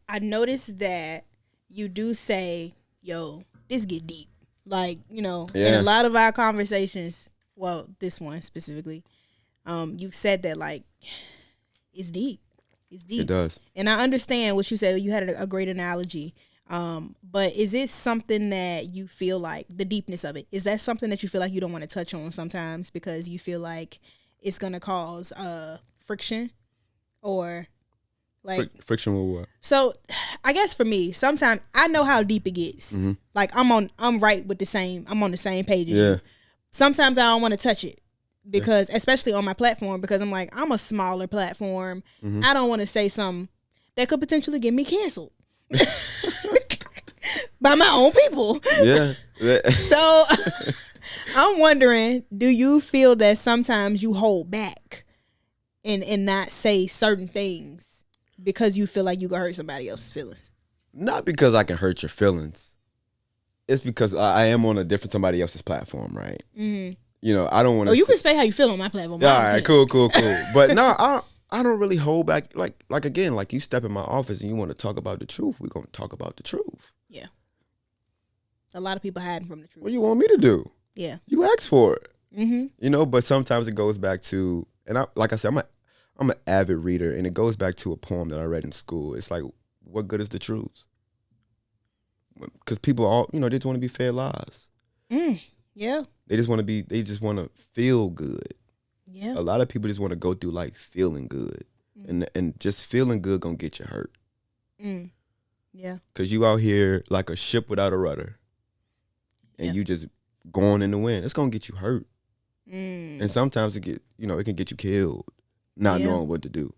I noticed that you do say, yo, this get deep. Like, in a lot of our conversations, well, this one specifically, you've said that, like, it's deep. It's deep. It does. And I understand what you said. You had a great analogy. But is it something that you feel like, the deepness of it, is that something that you feel like you don't want to touch on sometimes because you feel like it's going to cause friction, or like friction with what? So I guess for me, sometimes I know how deep it gets. Mm-hmm. Like I'm on the same page as you. Sometimes I don't want to touch it because, especially on my platform, because I'm like, I'm a smaller platform. Mm-hmm. I don't want to say something that could potentially get me canceled by my own people. Yeah. So I'm wondering, do you feel that sometimes you hold back and not say certain things because you feel like you can hurt somebody else's feelings? Not because I can hurt your feelings. It's because I am on a different somebody else's platform, right? Mm-hmm. I don't want to. Oh, you can say how you feel on my platform. All right, cool. But no, I don't really hold back. Like again, like you step in my office and you want to talk about the truth. We're gonna talk about the truth. Yeah. A lot of people hiding from the truth. What do you want me to do? Yeah. You asked for it. Mm-hmm. But sometimes it goes back to, and like I said, I'm an avid reader, and it goes back to a poem that I read in school. It's like, what good is the truth? Because people they just want to be fed lies. Yeah. They just want to feel good. Yeah. A lot of people just want to go through life feeling good. And just feeling good gonna get you hurt. Yeah. Because you out here like a ship without a rudder. And you just going in the wind. It's gonna get you hurt. And sometimes it can get you killed, not knowing what to do.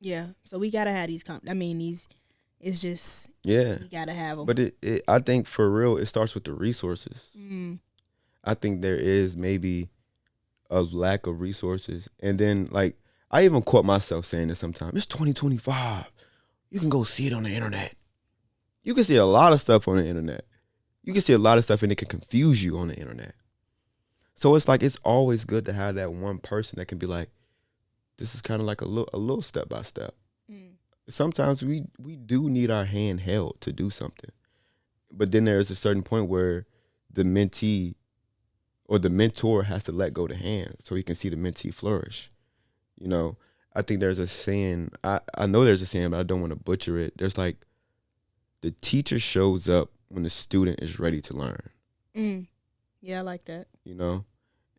Yeah. So we gotta have these it's just, you gotta have them. But I think for real, it starts with the resources. I think there is maybe a lack of resources. And then, like, I even caught myself saying this sometimes. It's 2025. You can go see it on the internet. You can see a lot of stuff on the internet. You can see a lot of stuff and it can confuse you on the internet. So it's like, it's always good to have that one person that can be like, this is kind of like a little step by step. Sometimes we do need our hand held to do something. But then there's a certain point where the mentee or the mentor has to let go the hand so he can see the mentee flourish. I think there's a saying, I know there's a saying, but I don't want to butcher it. There's like, the teacher shows up when the student is ready to learn. Yeah, I like that.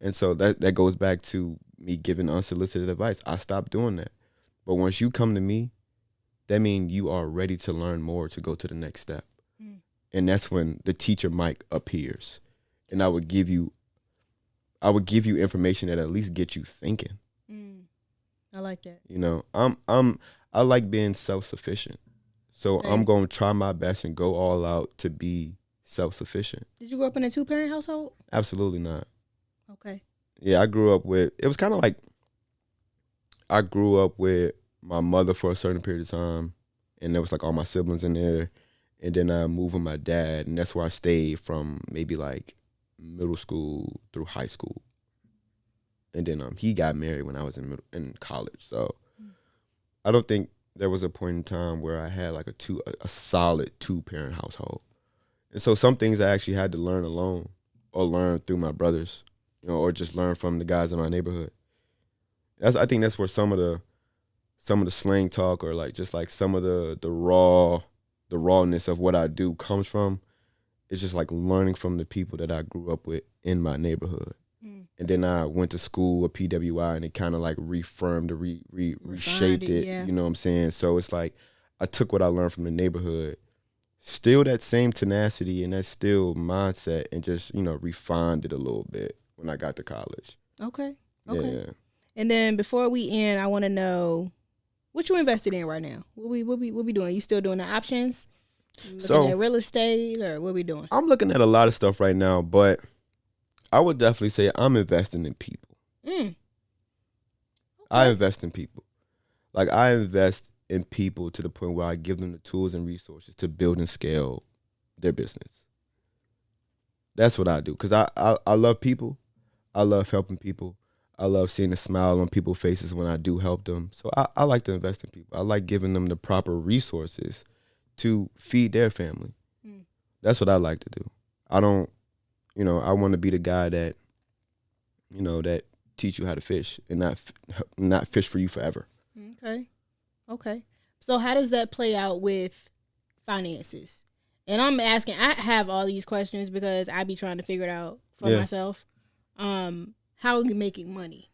And so that goes back to me giving unsolicited advice. I stopped doing that. But once you come to me, that means you are ready to learn more to go to the next step. And that's when the teacher Mike appears. And I would give you information that at least get you thinking. I like that. You know, I like being self-sufficient. So Same. I'm going to try my best and go all out to be self-sufficient. Did you grow up in a 2-parent household? Absolutely not. Okay. Yeah, I grew up with, it was kind of like, I grew up with my mother for a certain period of time, and there was like all my siblings in there, and then I moved with my dad, and that's where I stayed from maybe like middle school through high school. And then he got married when I was in college. So I don't think there was a point in time where I had like a solid 2-parent household. And so some things I actually had to learn alone or learn through my brothers, you know, or just learn from the guys in my neighborhood. I think that's where some of the slang talk, or like just like some of the rawness of what I do comes from. It's just like learning from the people that I grew up with in my neighborhood. And then I went to school, a PWI, and it kind of like reaffirmed or reshaped it. Yeah. You know what I'm saying? So it's like I took what I learned from the neighborhood, still that same tenacity and that still mindset, and just, you know, refined it a little bit when I got to college. Okay. Yeah. And then before we end, I want to know what you invested in right now. What we doing? You still doing the options? Looking at real estate, or what we doing? I'm looking at a lot of stuff right now, but I would definitely say I'm investing in people. Okay. I invest in people. Like, I invest in people to the point where I give them the tools and resources to build and scale their business. That's what I do, because I love people. I love helping people. I love seeing a smile on people's faces when I do help them. So I like to invest in people. I like giving them the proper resources to feed their family. That's what I like to do. I don't, you know, I want to be the guy that, you know, that teach you how to fish and not fish for you forever. Okay. So how does that play out with finances? And I'm asking, I have all these questions because I be trying to figure it out for myself. How are you making money?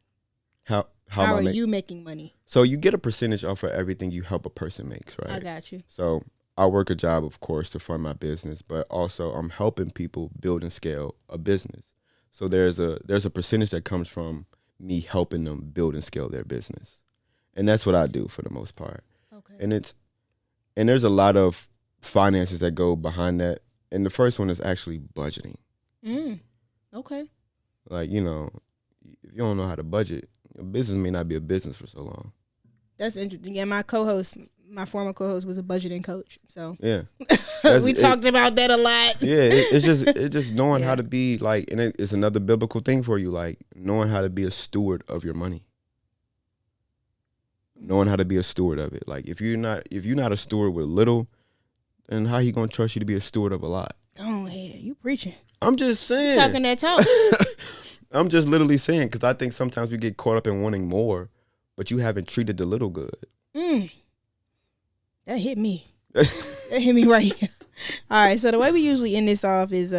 How are you making money? So you get a percentage off of everything you help a person makes, right? I got you. So I work a job, of course, to fund my business, but also I'm helping people build and scale a business. So there's a percentage that comes from me helping them build and scale their business. And that's what I do for the most part. Okay. And there's a lot of finances that go behind that. And the first one is actually budgeting. Okay. Like, you know, if you don't know how to budget, your business may not be a business for so long. That's interesting. Yeah, my former co-host was a budgeting coach. So yeah, we talked about that a lot. Yeah, it's just knowing how to be like, and it's another biblical thing for you, like knowing how to be a steward of your money. Knowing how to be a steward of it. Like if you're not a steward with little, then how he gonna trust you to be a steward of a lot? Go ahead, you preaching. I'm just saying. You talking that talk. I'm just literally saying, because I think sometimes we get caught up in wanting more, but you haven't treated the little good. That hit me. That hit me right here. All right, so the way we usually end this off is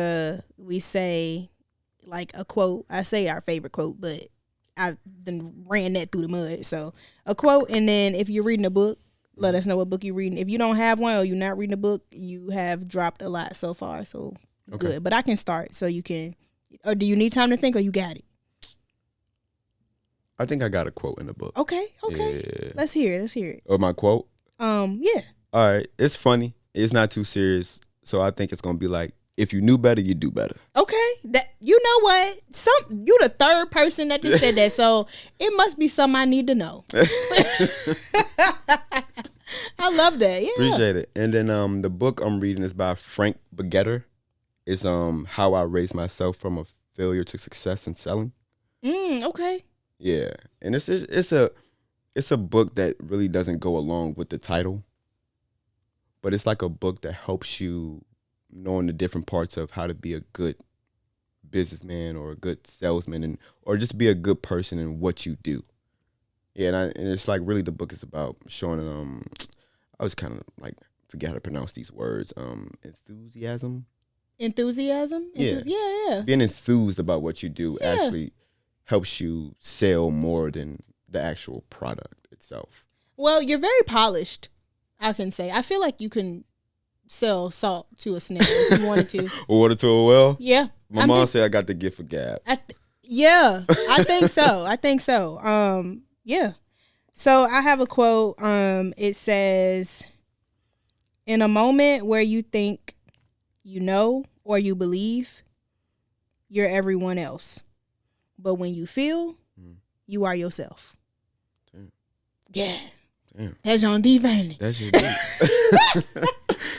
we say like a quote. I say our favorite quote, but I've been ran that through the mud. So a quote, and then if you're reading a book, let us know what book you're reading. If you don't have one or you're not reading a book, you have dropped a lot so far. So good. But I can start so you can. Or do you need time to think, or you got it? I think I got a quote in the book. Okay. Yeah. Let's hear it. Or my quote? Yeah. All right. It's funny. It's not too serious. So I think it's gonna be like, if you knew better, you do better. Okay. That, you know what? You the third person that just said that, so it must be something I need to know. I love that. Yeah. Appreciate it. And then the book I'm reading is by Frank Baguetter. It's How I Raised Myself from a Failure to Success in Selling. Okay. Yeah. And it's a book that really doesn't go along with the title. But it's like a book that helps you knowing the different parts of how to be a good businessman or a good salesman, or just be a good person in what you do. Yeah, and it's like really the book is about showing I was kind of like forget how to pronounce these words. Enthusiasm. Enthusiasm? Yeah. Yeah. Being enthused about what you do actually helps you sell more than the actual product itself. Well, you're very polished, I can say. I feel like you can sell salt to a snail if you wanted to. Water to a well? Yeah. My mom said I got the gift of gab. Yeah, I think so. Yeah. So I have a quote. It says, in a moment where you think you know or you believe, you're everyone else. But when you feel, you are yourself. Damn. Yeah. Damn. That's on deep, ain't it? That's your deep.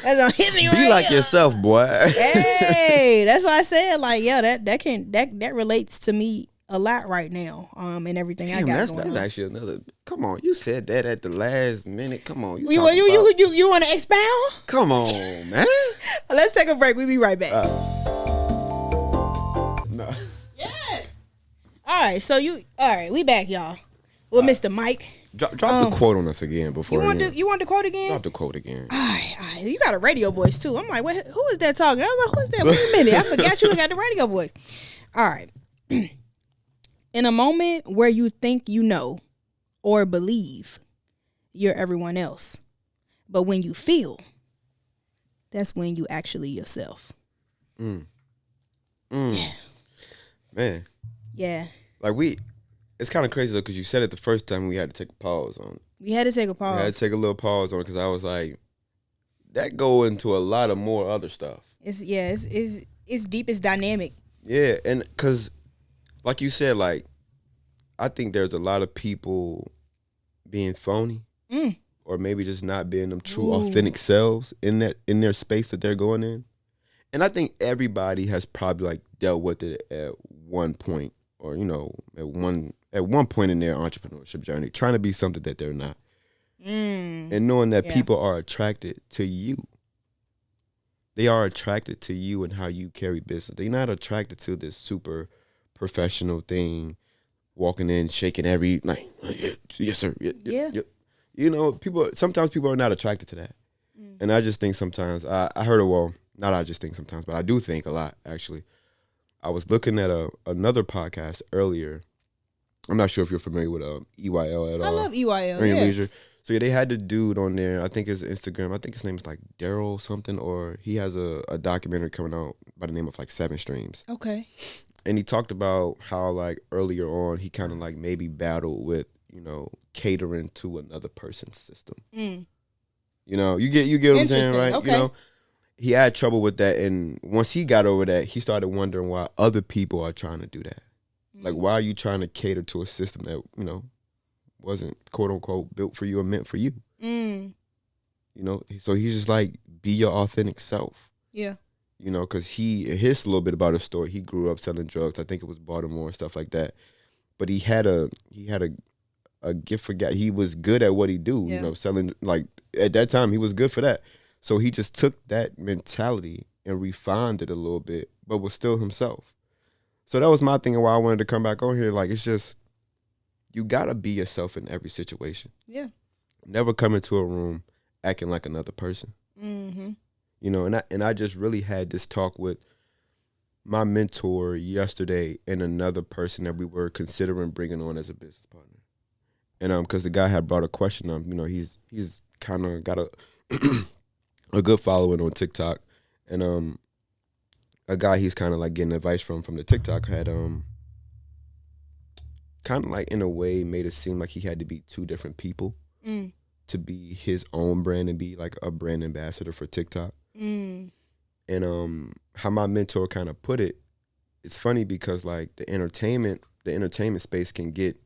That's on hit me Be right like here. yourself, boy. Hey, that's why I said, like, yeah, that relates to me a lot right now. And everything I got going on. That's actually another. Come on, you said that at the last minute. Come on, You want to expound? Come on, man. Let's take a break. We'll be right back. No. Yeah. All right, we back, y'all. Well, Mr. Mike. Drop the quote on us again before you want the quote again? Drop the quote again. All right. You got a radio voice too. I'm like, who is that talking? I was like, who is that? Wait a minute, I forgot you got the radio voice. All right. In a moment where you think you know or believe, you're everyone else. But when you feel, that's when you actually yourself. Yeah. Man. Yeah. Like it's kind of crazy though, because you said it the first time. We had to take a pause on it. We had to take a pause. We had to take a little pause on it because I was like, that go into a lot of more other stuff. It's deep. It's dynamic. Yeah, and because, like you said, like, I think there's a lot of people being phony, or maybe just not being them true, authentic selves in their space that they're going in. And I think everybody has probably like dealt with it at one point, or at one point in their entrepreneurship journey, trying to be something that they're not, and knowing that people are attracted to you. They are attracted to you and how you carry business. They're not attracted to this super professional thing, walking in, shaking every like, yes sir, yeah. Sometimes people are not attracted to that, and I just think sometimes I heard not I just think sometimes, but I do think a lot actually. I was looking at another podcast earlier. I'm not sure if you're familiar with EYL at all. I love EYL. Earning Leisure. So yeah, they had the dude on there. I think his Instagram. I think his name is like Daryl something, or he has a documentary coming out by the name of like 7 Streams. Okay. And he talked about how like earlier on he kind of like maybe battled with catering to another person's system. You get what I'm saying, right? Okay. He had trouble with that, and once he got over that, he started wondering why other people are trying to do that. Like, why are you trying to cater to a system that wasn't quote unquote built for you or meant for you? So he's just like, be your authentic self. Yeah. Because here's a little bit about his story. He grew up selling drugs. I think it was Baltimore and stuff like that. But he had a gift for God. He was good at what he do. Selling, like, at that time he was good for that. So he just took that mentality and refined it a little bit, but was still himself. So that was my thing and why I wanted to come back on here. Like, it's just, you gotta be yourself in every situation. Yeah. Never come into a room acting like another person. And I just really had this talk with my mentor yesterday and another person that we were considering bringing on as a business partner. And because the guy had brought a question up, he's kind of got a good following on TikTok, and a guy he's kind of like getting advice from the TikTok had kind of like in a way made it seem like he had to be 2 different people to be his own brand and be like a brand ambassador for TikTok. And how my mentor kind of put it, it's funny because like the entertainment space can get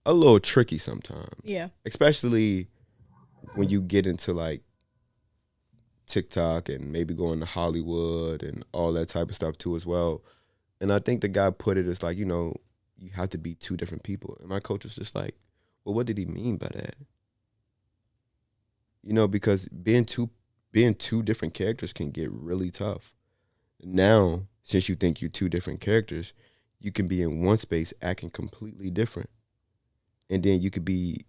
a little tricky sometimes. Yeah. Especially when you get into like TikTok and maybe going to Hollywood and all that type of stuff too as well. And I think the guy put it as like, you have to be 2 different people. And my coach was just like, well, what did he mean by that? Because being two different characters can get really tough. Now, since you think you're 2 different characters, you can be in one space acting completely different. And then you could be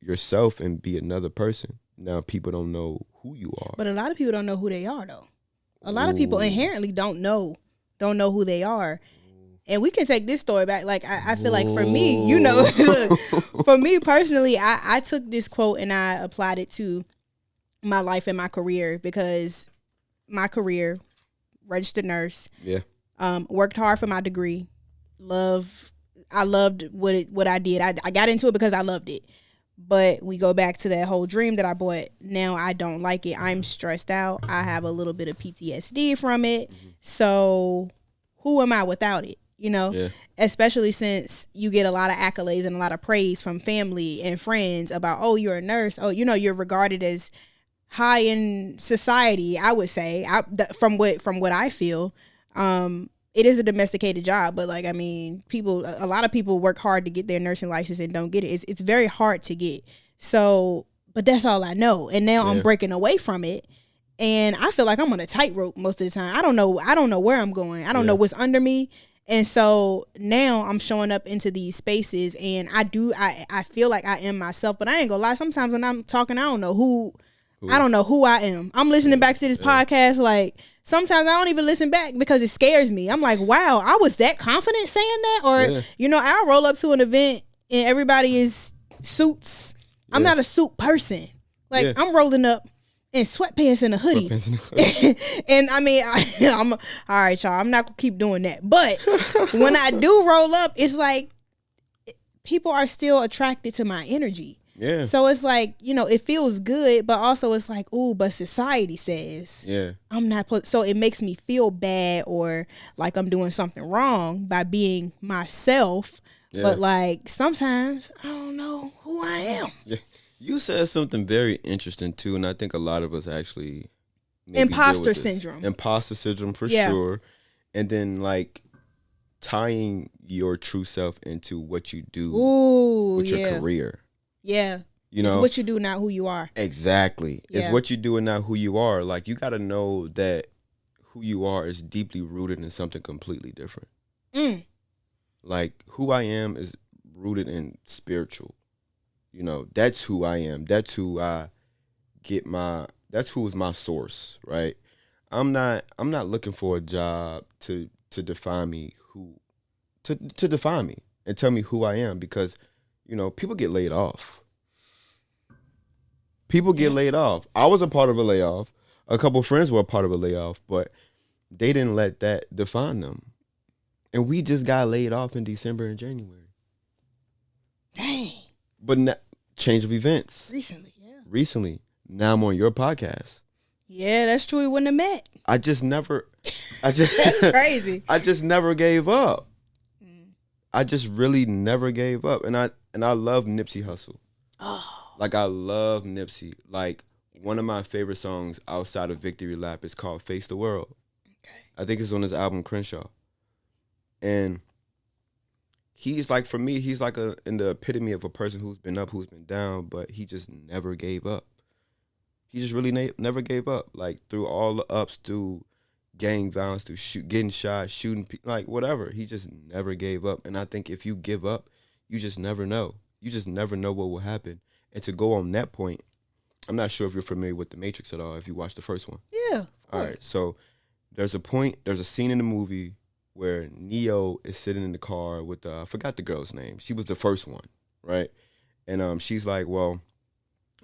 yourself and be another person. Now people don't know who you are. But a lot of people don't know who they are though. A lot of people inherently don't know who they are. And we can take this story back. Like, I feel like for me, you know, look, for me personally, I took this quote and I applied it to my life and my career, because my career, registered nurse, worked hard for my degree, I loved what I did. I got into it because I loved it. But we go back to that whole dream that I bought. Now I don't like it. I'm stressed out. I have a little bit of PTSD from it. Mm-hmm. So who am I without it? You know, especially since you get a lot of accolades and a lot of praise from family and friends about, oh, you're a nurse. Oh, you know, you're regarded as high in society, I would say, from what I feel. It is a domesticated job, but like, I mean, a lot of people work hard to get their nursing license and don't get it. It's very hard to get. So, but that's all I know. And now I'm breaking away from it. And I feel like I'm on a tightrope most of the time. I don't know where I'm going. I don't know what's under me. And so now I'm showing up into these spaces, and I feel like I am myself, but I ain't gonna lie. Sometimes when I'm talking, I don't know who I am. I'm listening back to this podcast. Like, sometimes I don't even listen back because it scares me. I'm like, wow, I was that confident saying that? Or, you know, I'll roll up to an event and everybody is suits. I'm not a suit person. Like, I'm rolling up in sweatpants and a hoodie. And I mean, I'm all right, y'all. I'm not gonna keep doing that. But when I do roll up, it's like people are still attracted to my energy. Yeah. So it's like, you know, it feels good, but also it's like, ooh, but society says I'm not. So it makes me feel bad or like I'm doing something wrong by being myself. Yeah. But like sometimes I don't know who I am. Yeah. You said something very interesting too, and I think a lot of us actually imposter syndrome. Imposter syndrome for sure. And then like tying your true self into what you do with your career. Yeah. You know, it's what you do, not who you are. Exactly. Yeah. It's what you do and not who you are. Like, you got to know that who you are is deeply rooted in something completely different. Like, who I am is rooted in spiritual. You know, that's who I am. That's who I get that's who is my source, right? I'm not looking for a job to define me, to define me and tell me who I am, because you know, people get laid off. People get laid off. I was a part of a layoff. A couple of friends were a part of a layoff, but they didn't let that define them. And we just got laid off in December and January. Dang. But change of events. Recently. Now I'm on your podcast. Yeah, that's true. We wouldn't have met. That's crazy. I just never gave up. I just really never gave up. And I love Nipsey Hussle. Oh. Like, I love Nipsey. Like, one of my favorite songs outside of Victory Lap is called Face the World. Okay. I think it's on his album Crenshaw. And he's like, for me, he's like in the epitome of a person who's been up, who's been down, but he just never gave up. He just really never gave up. Like, through all the ups, through gang violence, through getting shot, shooting people, like whatever. He just never gave up. And I think if you give up, you just never know. You just never know what will happen. And to go on that point, I'm not sure if you're familiar with The Matrix at all, if you watched the first one. Yeah. All right. So there's a scene in the movie where Neo is sitting in the car with, I forgot the girl's name. She was the first one, right? And she's like, well,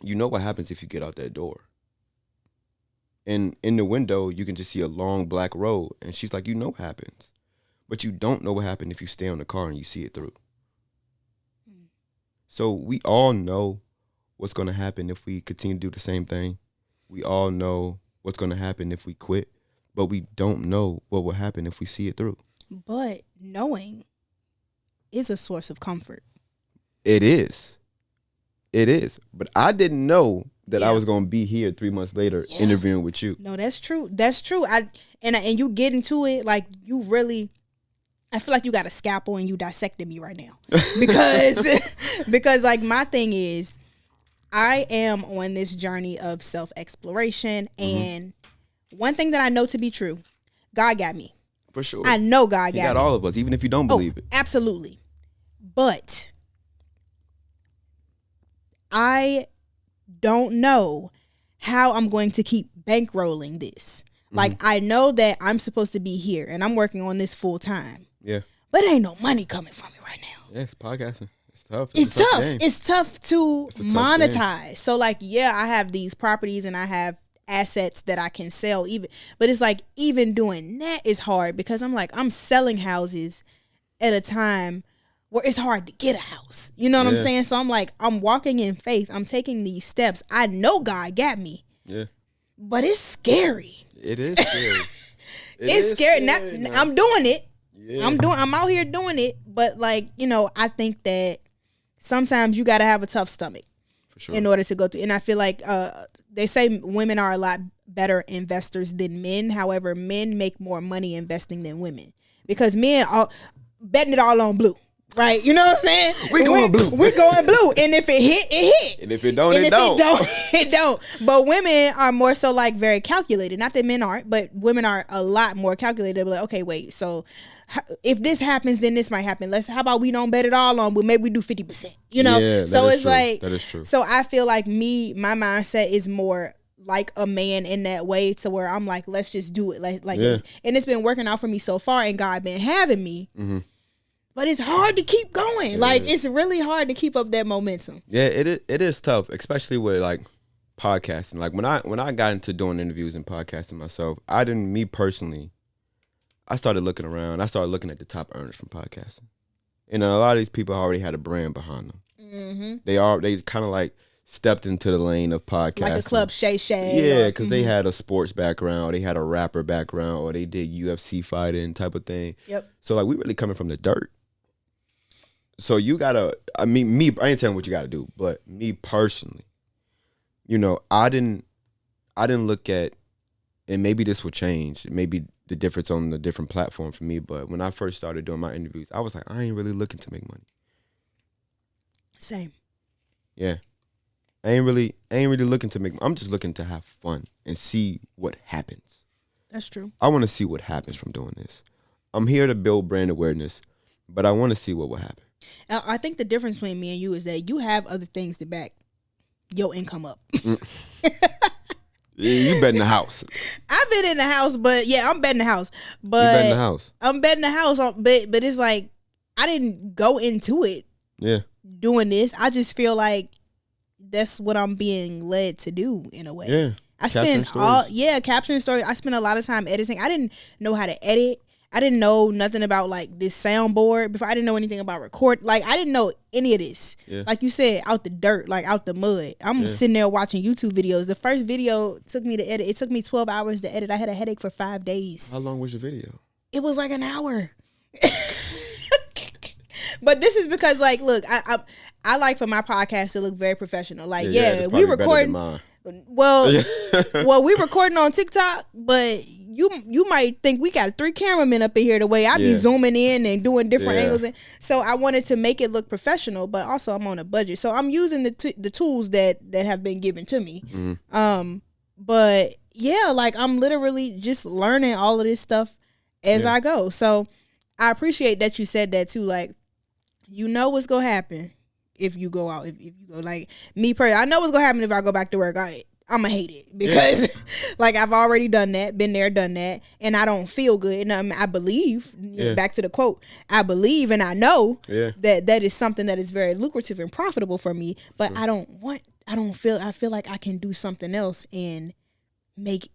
you know what happens if you get out that door. And in the window, you can just see a long black road. And she's like, you know what happens. But you don't know what happened if you stay on the car and you see it through. So we all know what's going to happen if we continue to do the same thing. We all know what's going to happen if we quit. But we don't know what will happen if we see it through. But knowing is a source of comfort. It is. It is. But I didn't know that I was going to be here 3 months later interviewing with you. No, that's true. That's true. And you get into it like you really, I feel like you got a scalpel and you dissected me right now. Because like my thing is, I am on this journey of self-exploration. And one thing that I know to be true, God got me. For sure. I know God got me. He got all of us, even if you don't believe it. Absolutely. But I don't know how I'm going to keep bankrolling this. Like, I know that I'm supposed to be here and I'm working on this full time. Yeah. but ain't no money coming from it right now. Yeah, it's podcasting. It's tough. It's tough. It's tough to monetize. Game. So like, yeah, I have these properties and I have assets that I can sell but it's like even doing that is hard because I'm selling houses at a time where it's hard to get a house. You know what I'm saying? So I'm walking in faith. I'm taking these steps. I know God got me. Yeah. But it's scary. It is scary. It's scary. Now, I'm doing it. Yeah. I'm out here doing it. But I think that sometimes you got to have a tough stomach. Sure. In order to go through. And I feel like they say women are a lot better investors than men. However, men make more money investing than women because men are betting it all on blue. Right? You know what I'm saying? We going blue. And if it hit, it hit. And if it don't, it don't. It don't. But women are more so very calculated. Not that men aren't, but women are a lot more calculated. They're like, okay, wait, so if this happens, then this might happen. How about we don't bet it all on, but maybe we do 50%. You know? Yeah, so it's true. like that is true. So I feel like my mindset is more like a man in that way to where I'm like, let's just do it like this. And it's been working out for me so far and God been having me. Mm-hmm. But it's hard to keep going. It's really hard to keep up that momentum. Yeah, it is tough, especially with podcasting. Like when I got into doing interviews and podcasting myself, me personally, I started looking around. I started looking at the top earners from podcasting. And a lot of these people already had a brand behind them. Mm-hmm. They kind of stepped into the lane of podcasting. Like a Club Shay Shay. Yeah, because they had a sports background, they had a rapper background, or they did UFC fighting type of thing. Yep. So we really coming from the dirt. So you gotta, I ain't telling what you gotta do, but me personally, I didn't look at, and maybe this will change, maybe the difference on the different platform for me, but when I first started doing my interviews, I was like, I ain't really looking to make money. Same. Yeah. I ain't really looking to I'm just looking to have fun and see what happens. That's true. I want to see what happens from doing this. I'm here to build brand awareness, but I want to see what will happen. I think the difference between me and you is that you have other things to back your income up. Yeah, you bet in the house. I've been in the house, but I'm betting the house. But you bet in the house. I'm betting the house, but it's like I didn't go into it. Yeah. Doing this, I just feel like that's what I'm being led to do in a way. Yeah. Capturing stories. I spent a lot of time editing. I didn't know how to edit. I didn't know nothing about this soundboard before. I didn't know anything about record. I didn't know any of this. Yeah. Like you said, out the dirt, out the mud. I'm sitting there watching YouTube videos. The first video took me to edit. It took me 12 hours to edit. I had a headache for 5 days. How long was your video? It was an hour. But this is because look, I like for my podcast to look very professional. We recording. Well, we recording on TikTok, but you might think we got 3 cameramen up in here the way I be zooming in and doing different angles. And so I wanted to make it look professional, but also I'm on a budget. So I'm using the tools that have been given to me. Mm-hmm. But I'm literally just learning all of this stuff as I go. So I appreciate that you said that too. What's going to happen if you go out, if you go me personally, I know what's going to happen if I go back to work. I'm going to hate it because I've already done that, been there, done that, and I don't feel good. And I believe, back to the quote, I believe and I know that is something that is very lucrative and profitable for me, but I feel like I can do something else and make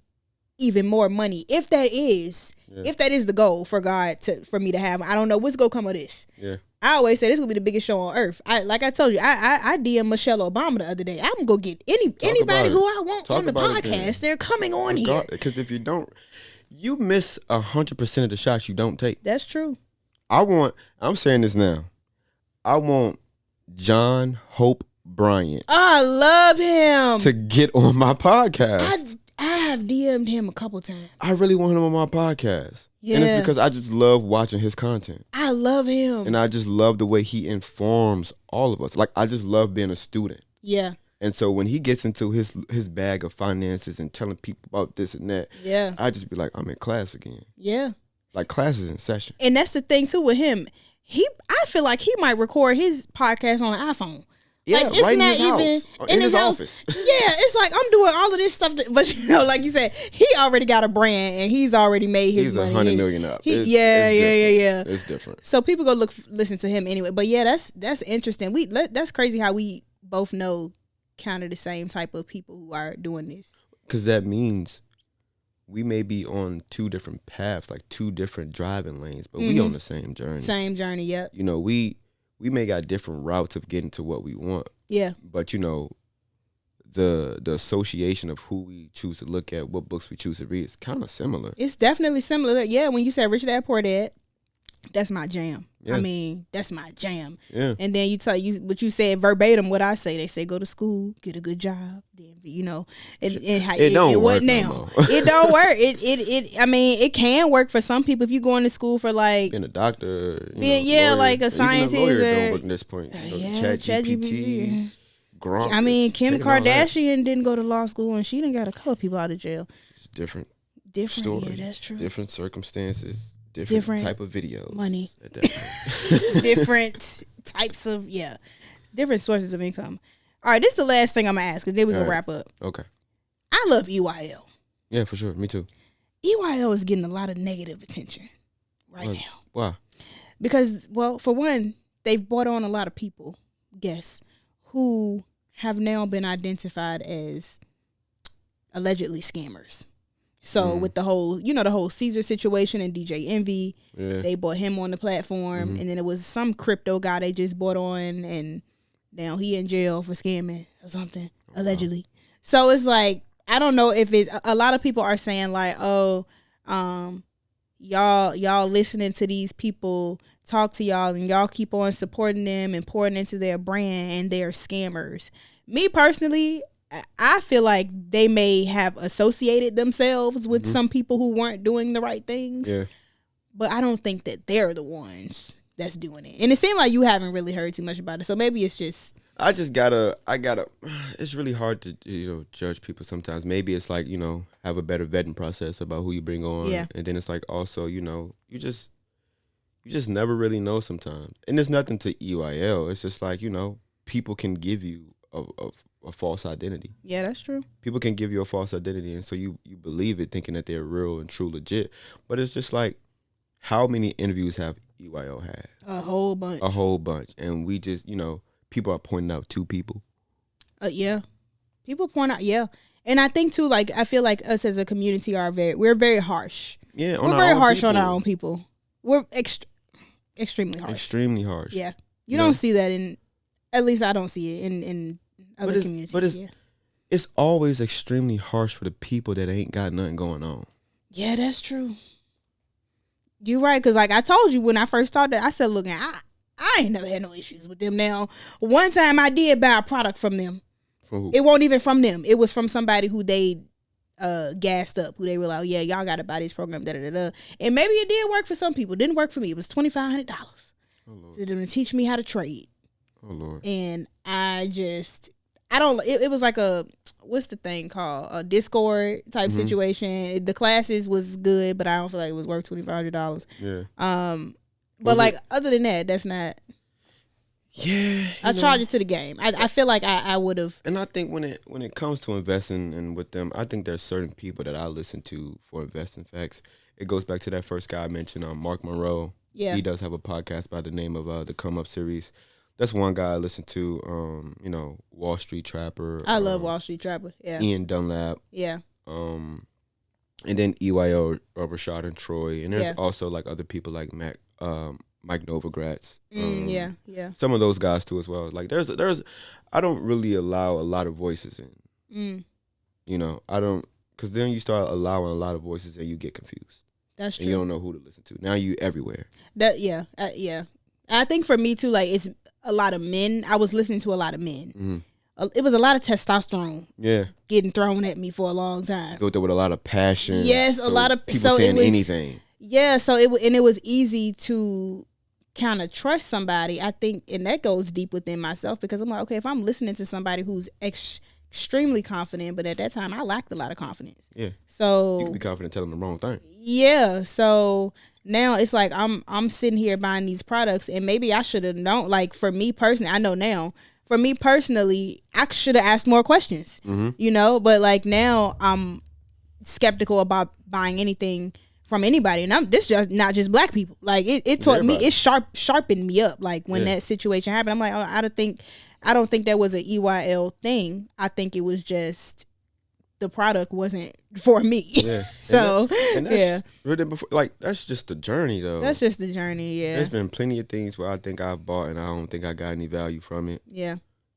even more money. If that is the goal for God for me to have, I don't know what's going to come of this. Yeah. I always say this will be the biggest show on earth. I told you, I DM Michelle Obama the other day. I'm gonna get anybody who I want on the podcast. They're coming on here. Because if you don't, you miss 100% of the shots you don't take. That's true. I'm saying this now. I want John Hope Bryant. I love him. To get on my podcast. I have DM'd him a couple times. I really want him on my podcast. Yeah. And it's because I just love watching his content. I love him. And I just love the way he informs all of us. I just love being a student. Yeah. And so when he gets into his bag of finances and telling people about this and that, I just be like, I'm in class again. Yeah. Class is in session. And that's the thing too with him. I feel like he might record his podcast on an iPhone. Yeah, like, it's right not even in his office. Yeah, it's like I'm doing all of this stuff, but you know, like you said, he already got a brand and he's already made his money. He's $100 million up. Yeah. It's different. So people go listen to him anyway. But yeah, that's interesting. That's crazy how we both know kind of the same type of people who are doing this. Because that means we may be on two different paths, like two different driving lanes, but we on the same journey. Same journey, yep. You know, we may got different routes of getting to what we want. Yeah. But, you know, the association of who we choose to look at, what books we choose to read is kind of similar. It's definitely similar. Yeah, when you said Rich Dad Poor Dad, that's my jam. Yeah. I mean, that's my jam. Yeah. And then what you said verbatim, what I say. They say go to school, get a good job, then you know, it don't work now. It don't work. I mean, it can work for some people if you going to school for like being a doctor, lawyer, like a scientist. Even a lawyer don't work at this point. ChatGPT. Gronk. I mean, Kim Kardashian didn't go to law school and she didn't got a couple people out of jail. It's different story. Yeah, that's true. Different circumstances. Different type of videos. Money. Different types of, different sources of income. All right, this is the last thing I'm going to ask because then we're going to wrap up. Okay. I love EYL. Yeah, for sure. Me too. EYL is getting a lot of negative attention right now. Why? Because, well, for one, they've brought on a lot of people, guests, who have now been identified as allegedly scammers. So with the whole Caesar situation and DJ Envy, they brought him on the platform, and then it was some crypto guy they just brought on, and now he in jail for scamming or something, allegedly. So it's like, I don't know if it's, a lot of people are saying like, oh, y'all listening to these people talk to y'all and y'all keep on supporting them and pouring into their brand and they're scammers. Me personally, I feel like they may have associated themselves with some people who weren't doing the right things. Yeah. But I don't think that they're the ones that's doing it. And it seemed like you haven't really heard too much about it. So maybe it's just... it's really hard to, judge people sometimes. Maybe it's like, have a better vetting process about who you bring on. Yeah. And then it's like also, you just never really know sometimes. And there's nothing to EYL. It's just like, people can give you a false identity. Yeah, that's true. People can give you a false identity, and so you believe it thinking that they're real and true, legit. But it's just like, how many interviews have EYL had? A whole bunch. A whole bunch. And we just, people are pointing out two people. Yeah. People point out, yeah. And I think too, like, I feel like us as a community we're very harsh. Yeah, we're very harsh on our own people. We're extremely harsh. Extremely harsh. Yeah. You don't see that at least I don't see it in other communities. But it's always extremely harsh for the people that ain't got nothing going on. Yeah, that's true. You're right, because like I told you when I first started, I said, look, I ain't never had no issues with them. Now, one time I did buy a product from them. From who? It wasn't even from them. It was from somebody who they gassed up, who they were like, oh, yeah, y'all got to buy this program, da-da-da-da. And maybe it did work for some people. It didn't work for me. It was $2,500 to teach me how to trade. Oh, Lord. And it was like what's the thing called? A Discord type situation. The classes was good, but I don't feel like it was worth $2,500. Yeah. But like, other than that, that's not. Yeah. I charge it to the game. I feel like I would have. And I think when it comes to investing and with them, I think there's certain people that I listen to for investing facts. It goes back to that first guy I mentioned, Mark Monroe. Yeah. He does have a podcast by the name of the Come Up series. That's one guy I listen to. Wall Street Trapper. I love Wall Street Trapper. Yeah. Ian Dunlap. Yeah. And then EYO, Rashad and Troy, and there's also like other people like Mike Novogratz. Yeah. Some of those guys too as well. Like there's I don't really allow a lot of voices in. I don't, because then you start allowing a lot of voices and you get confused. That's true. And you don't know who to listen to. Now you everywhere. Yeah. I think for me too, like it's a lot of men. I was listening to a lot of men. Mm-hmm. It was a lot of testosterone. Yeah. Getting thrown at me for a long time. Go there with a lot of passion. Yes, a lot of people saying anything. Yeah, so it was easy to kind of trust somebody. I think, and that goes deep within myself because I'm like, okay, if I'm listening to somebody who's extremely confident, but at that time I lacked a lot of confidence. Yeah. So you can be confident telling them the wrong thing. Yeah. So now it's like I'm sitting here buying these products and maybe I should have known. Like for me personally, I know now for me personally, I should have asked more questions, you know, but like now I'm skeptical about buying anything from anybody, and this just not just black people. Like it taught me, it sharpened me up. Like when that situation happened, I'm like, oh, I don't think that was an EYL thing. I think it was just the product wasn't for me. Yeah. So and that's written before, like that's just the journey though. That's just the journey. Yeah. There's been plenty of things where I think I've bought and I don't think I got any value from it. Yeah.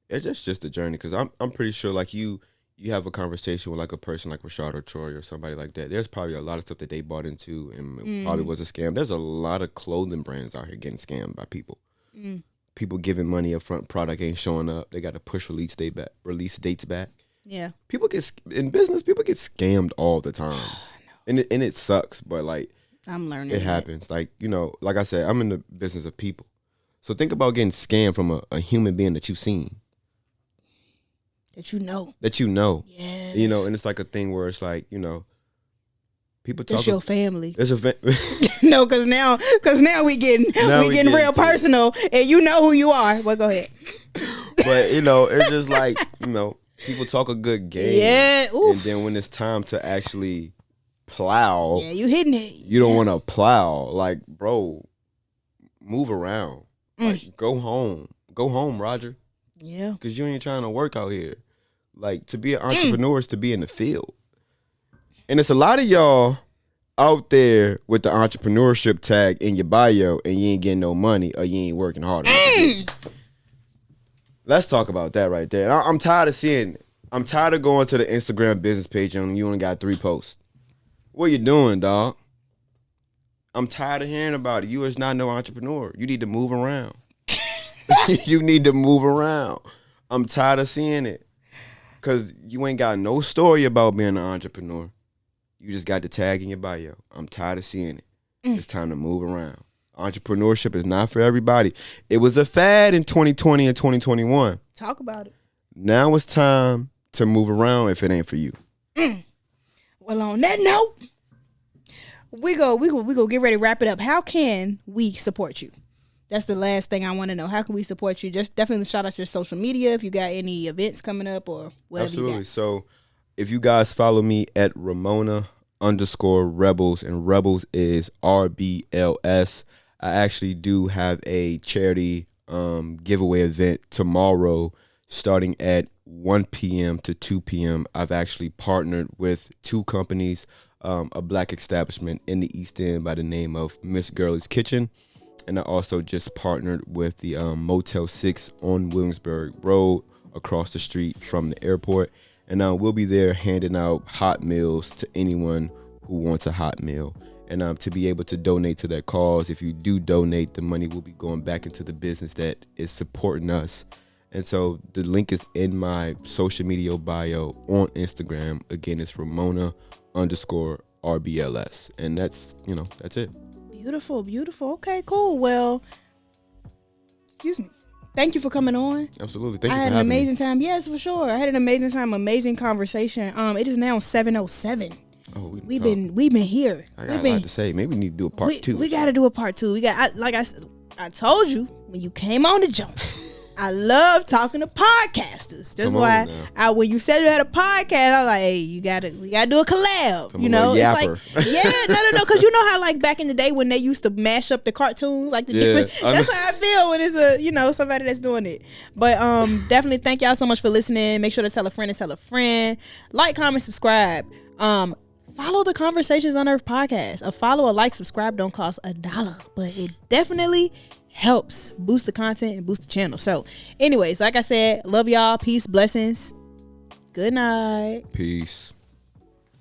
It's just the journey, because I'm pretty sure like you have a conversation with like a person like Rashad or Troy or somebody like that. There's probably a lot of stuff that they bought into and it probably was a scam. There's a lot of clothing brands out here getting scammed by people. People giving money up front, product ain't showing up. They got to push release dates back. Yeah. People get scammed all the time. And it sucks, but like I'm learning. It happens. Like, you know, like I said, I'm in the business of people. So think about getting scammed from a human being that you've seen. That you know. Yeah. You know, and it's like a thing where it's like, you know, people talk. It's your family. It's a no, because now we getting real personal, and you know who you are. Well, go ahead. But you know, it's just like, you know, people talk a good game. Yeah. Oof. And then when it's time to actually plow, yeah, you hitting it. You don't want to plow. Like, bro, move around. Like, go home, Roger. Yeah. Because you ain't trying to work out here. Like, to be an entrepreneur is to be in the field. And it's a lot of y'all out there with the entrepreneurship tag in your bio and you ain't getting no money or you ain't working hard enough. Let's talk about that right there. I'm tired of seeing it. I'm tired of going to the Instagram business page and you only got 3 posts. What you doing, dog? I'm tired of hearing about it. You is not no entrepreneur. You need to move around. You need to move around. I'm tired of seeing it. Because you ain't got no story about being an entrepreneur. You just got the tag in your bio. I'm tired of seeing it. It's time to move around. Entrepreneurship is not for everybody. It was a fad in 2020 and 2021. Talk about it. Now it's time to move around if it ain't for you. Well, on that note, we go get ready to wrap it up. How can we support you? That's the last thing I want to know. How can we support you? Just definitely shout out your social media if you got any events coming up or whatever. Absolutely. You got. So if you guys follow me at Ramona_Rebels, and Rebels is RBLS. I actually do have a charity giveaway event tomorrow starting at 1 p.m. to 2 p.m. I've actually partnered with 2 companies, a black establishment in the East End by the name of Miss Girlie's Kitchen. And I also just partnered with the Motel 6 on Williamsburg Road across the street from the airport. And we'll be there handing out hot meals to anyone who wants a hot meal. And to be able to donate to that cause, if you do donate, the money will be going back into the business that is supporting us. And so the link is in my social media bio on Instagram. Again, it's Ramona_RBLS. And that's it. Beautiful, beautiful. Okay, cool. Well, excuse me. Thank you for coming on. Absolutely. Thank you for having me. I had an amazing time. Yes, for sure. I had an amazing time, amazing conversation. It is now 7:07. Oh, we've been here. I got a lot to say. Maybe we need to do a part 2. We got to do a part 2. I told you when you came on the jump. I love talking to podcasters. That's why when you said you had a podcast, I was like, hey, we gotta do a collab. It's like, no, because you know how like back in the day when they used to mash up the cartoons, like the different. That's how I feel when it's somebody that's doing it. But definitely thank y'all so much for listening. Make sure to tell a friend and tell a friend. Like, comment, subscribe. Follow the Conversations Unearthed podcast. A follow, a like, subscribe don't cost $1, but it definitely helps boost the content and boost the channel. So anyways, like I said, love y'all. Peace, blessings. Good night. Peace.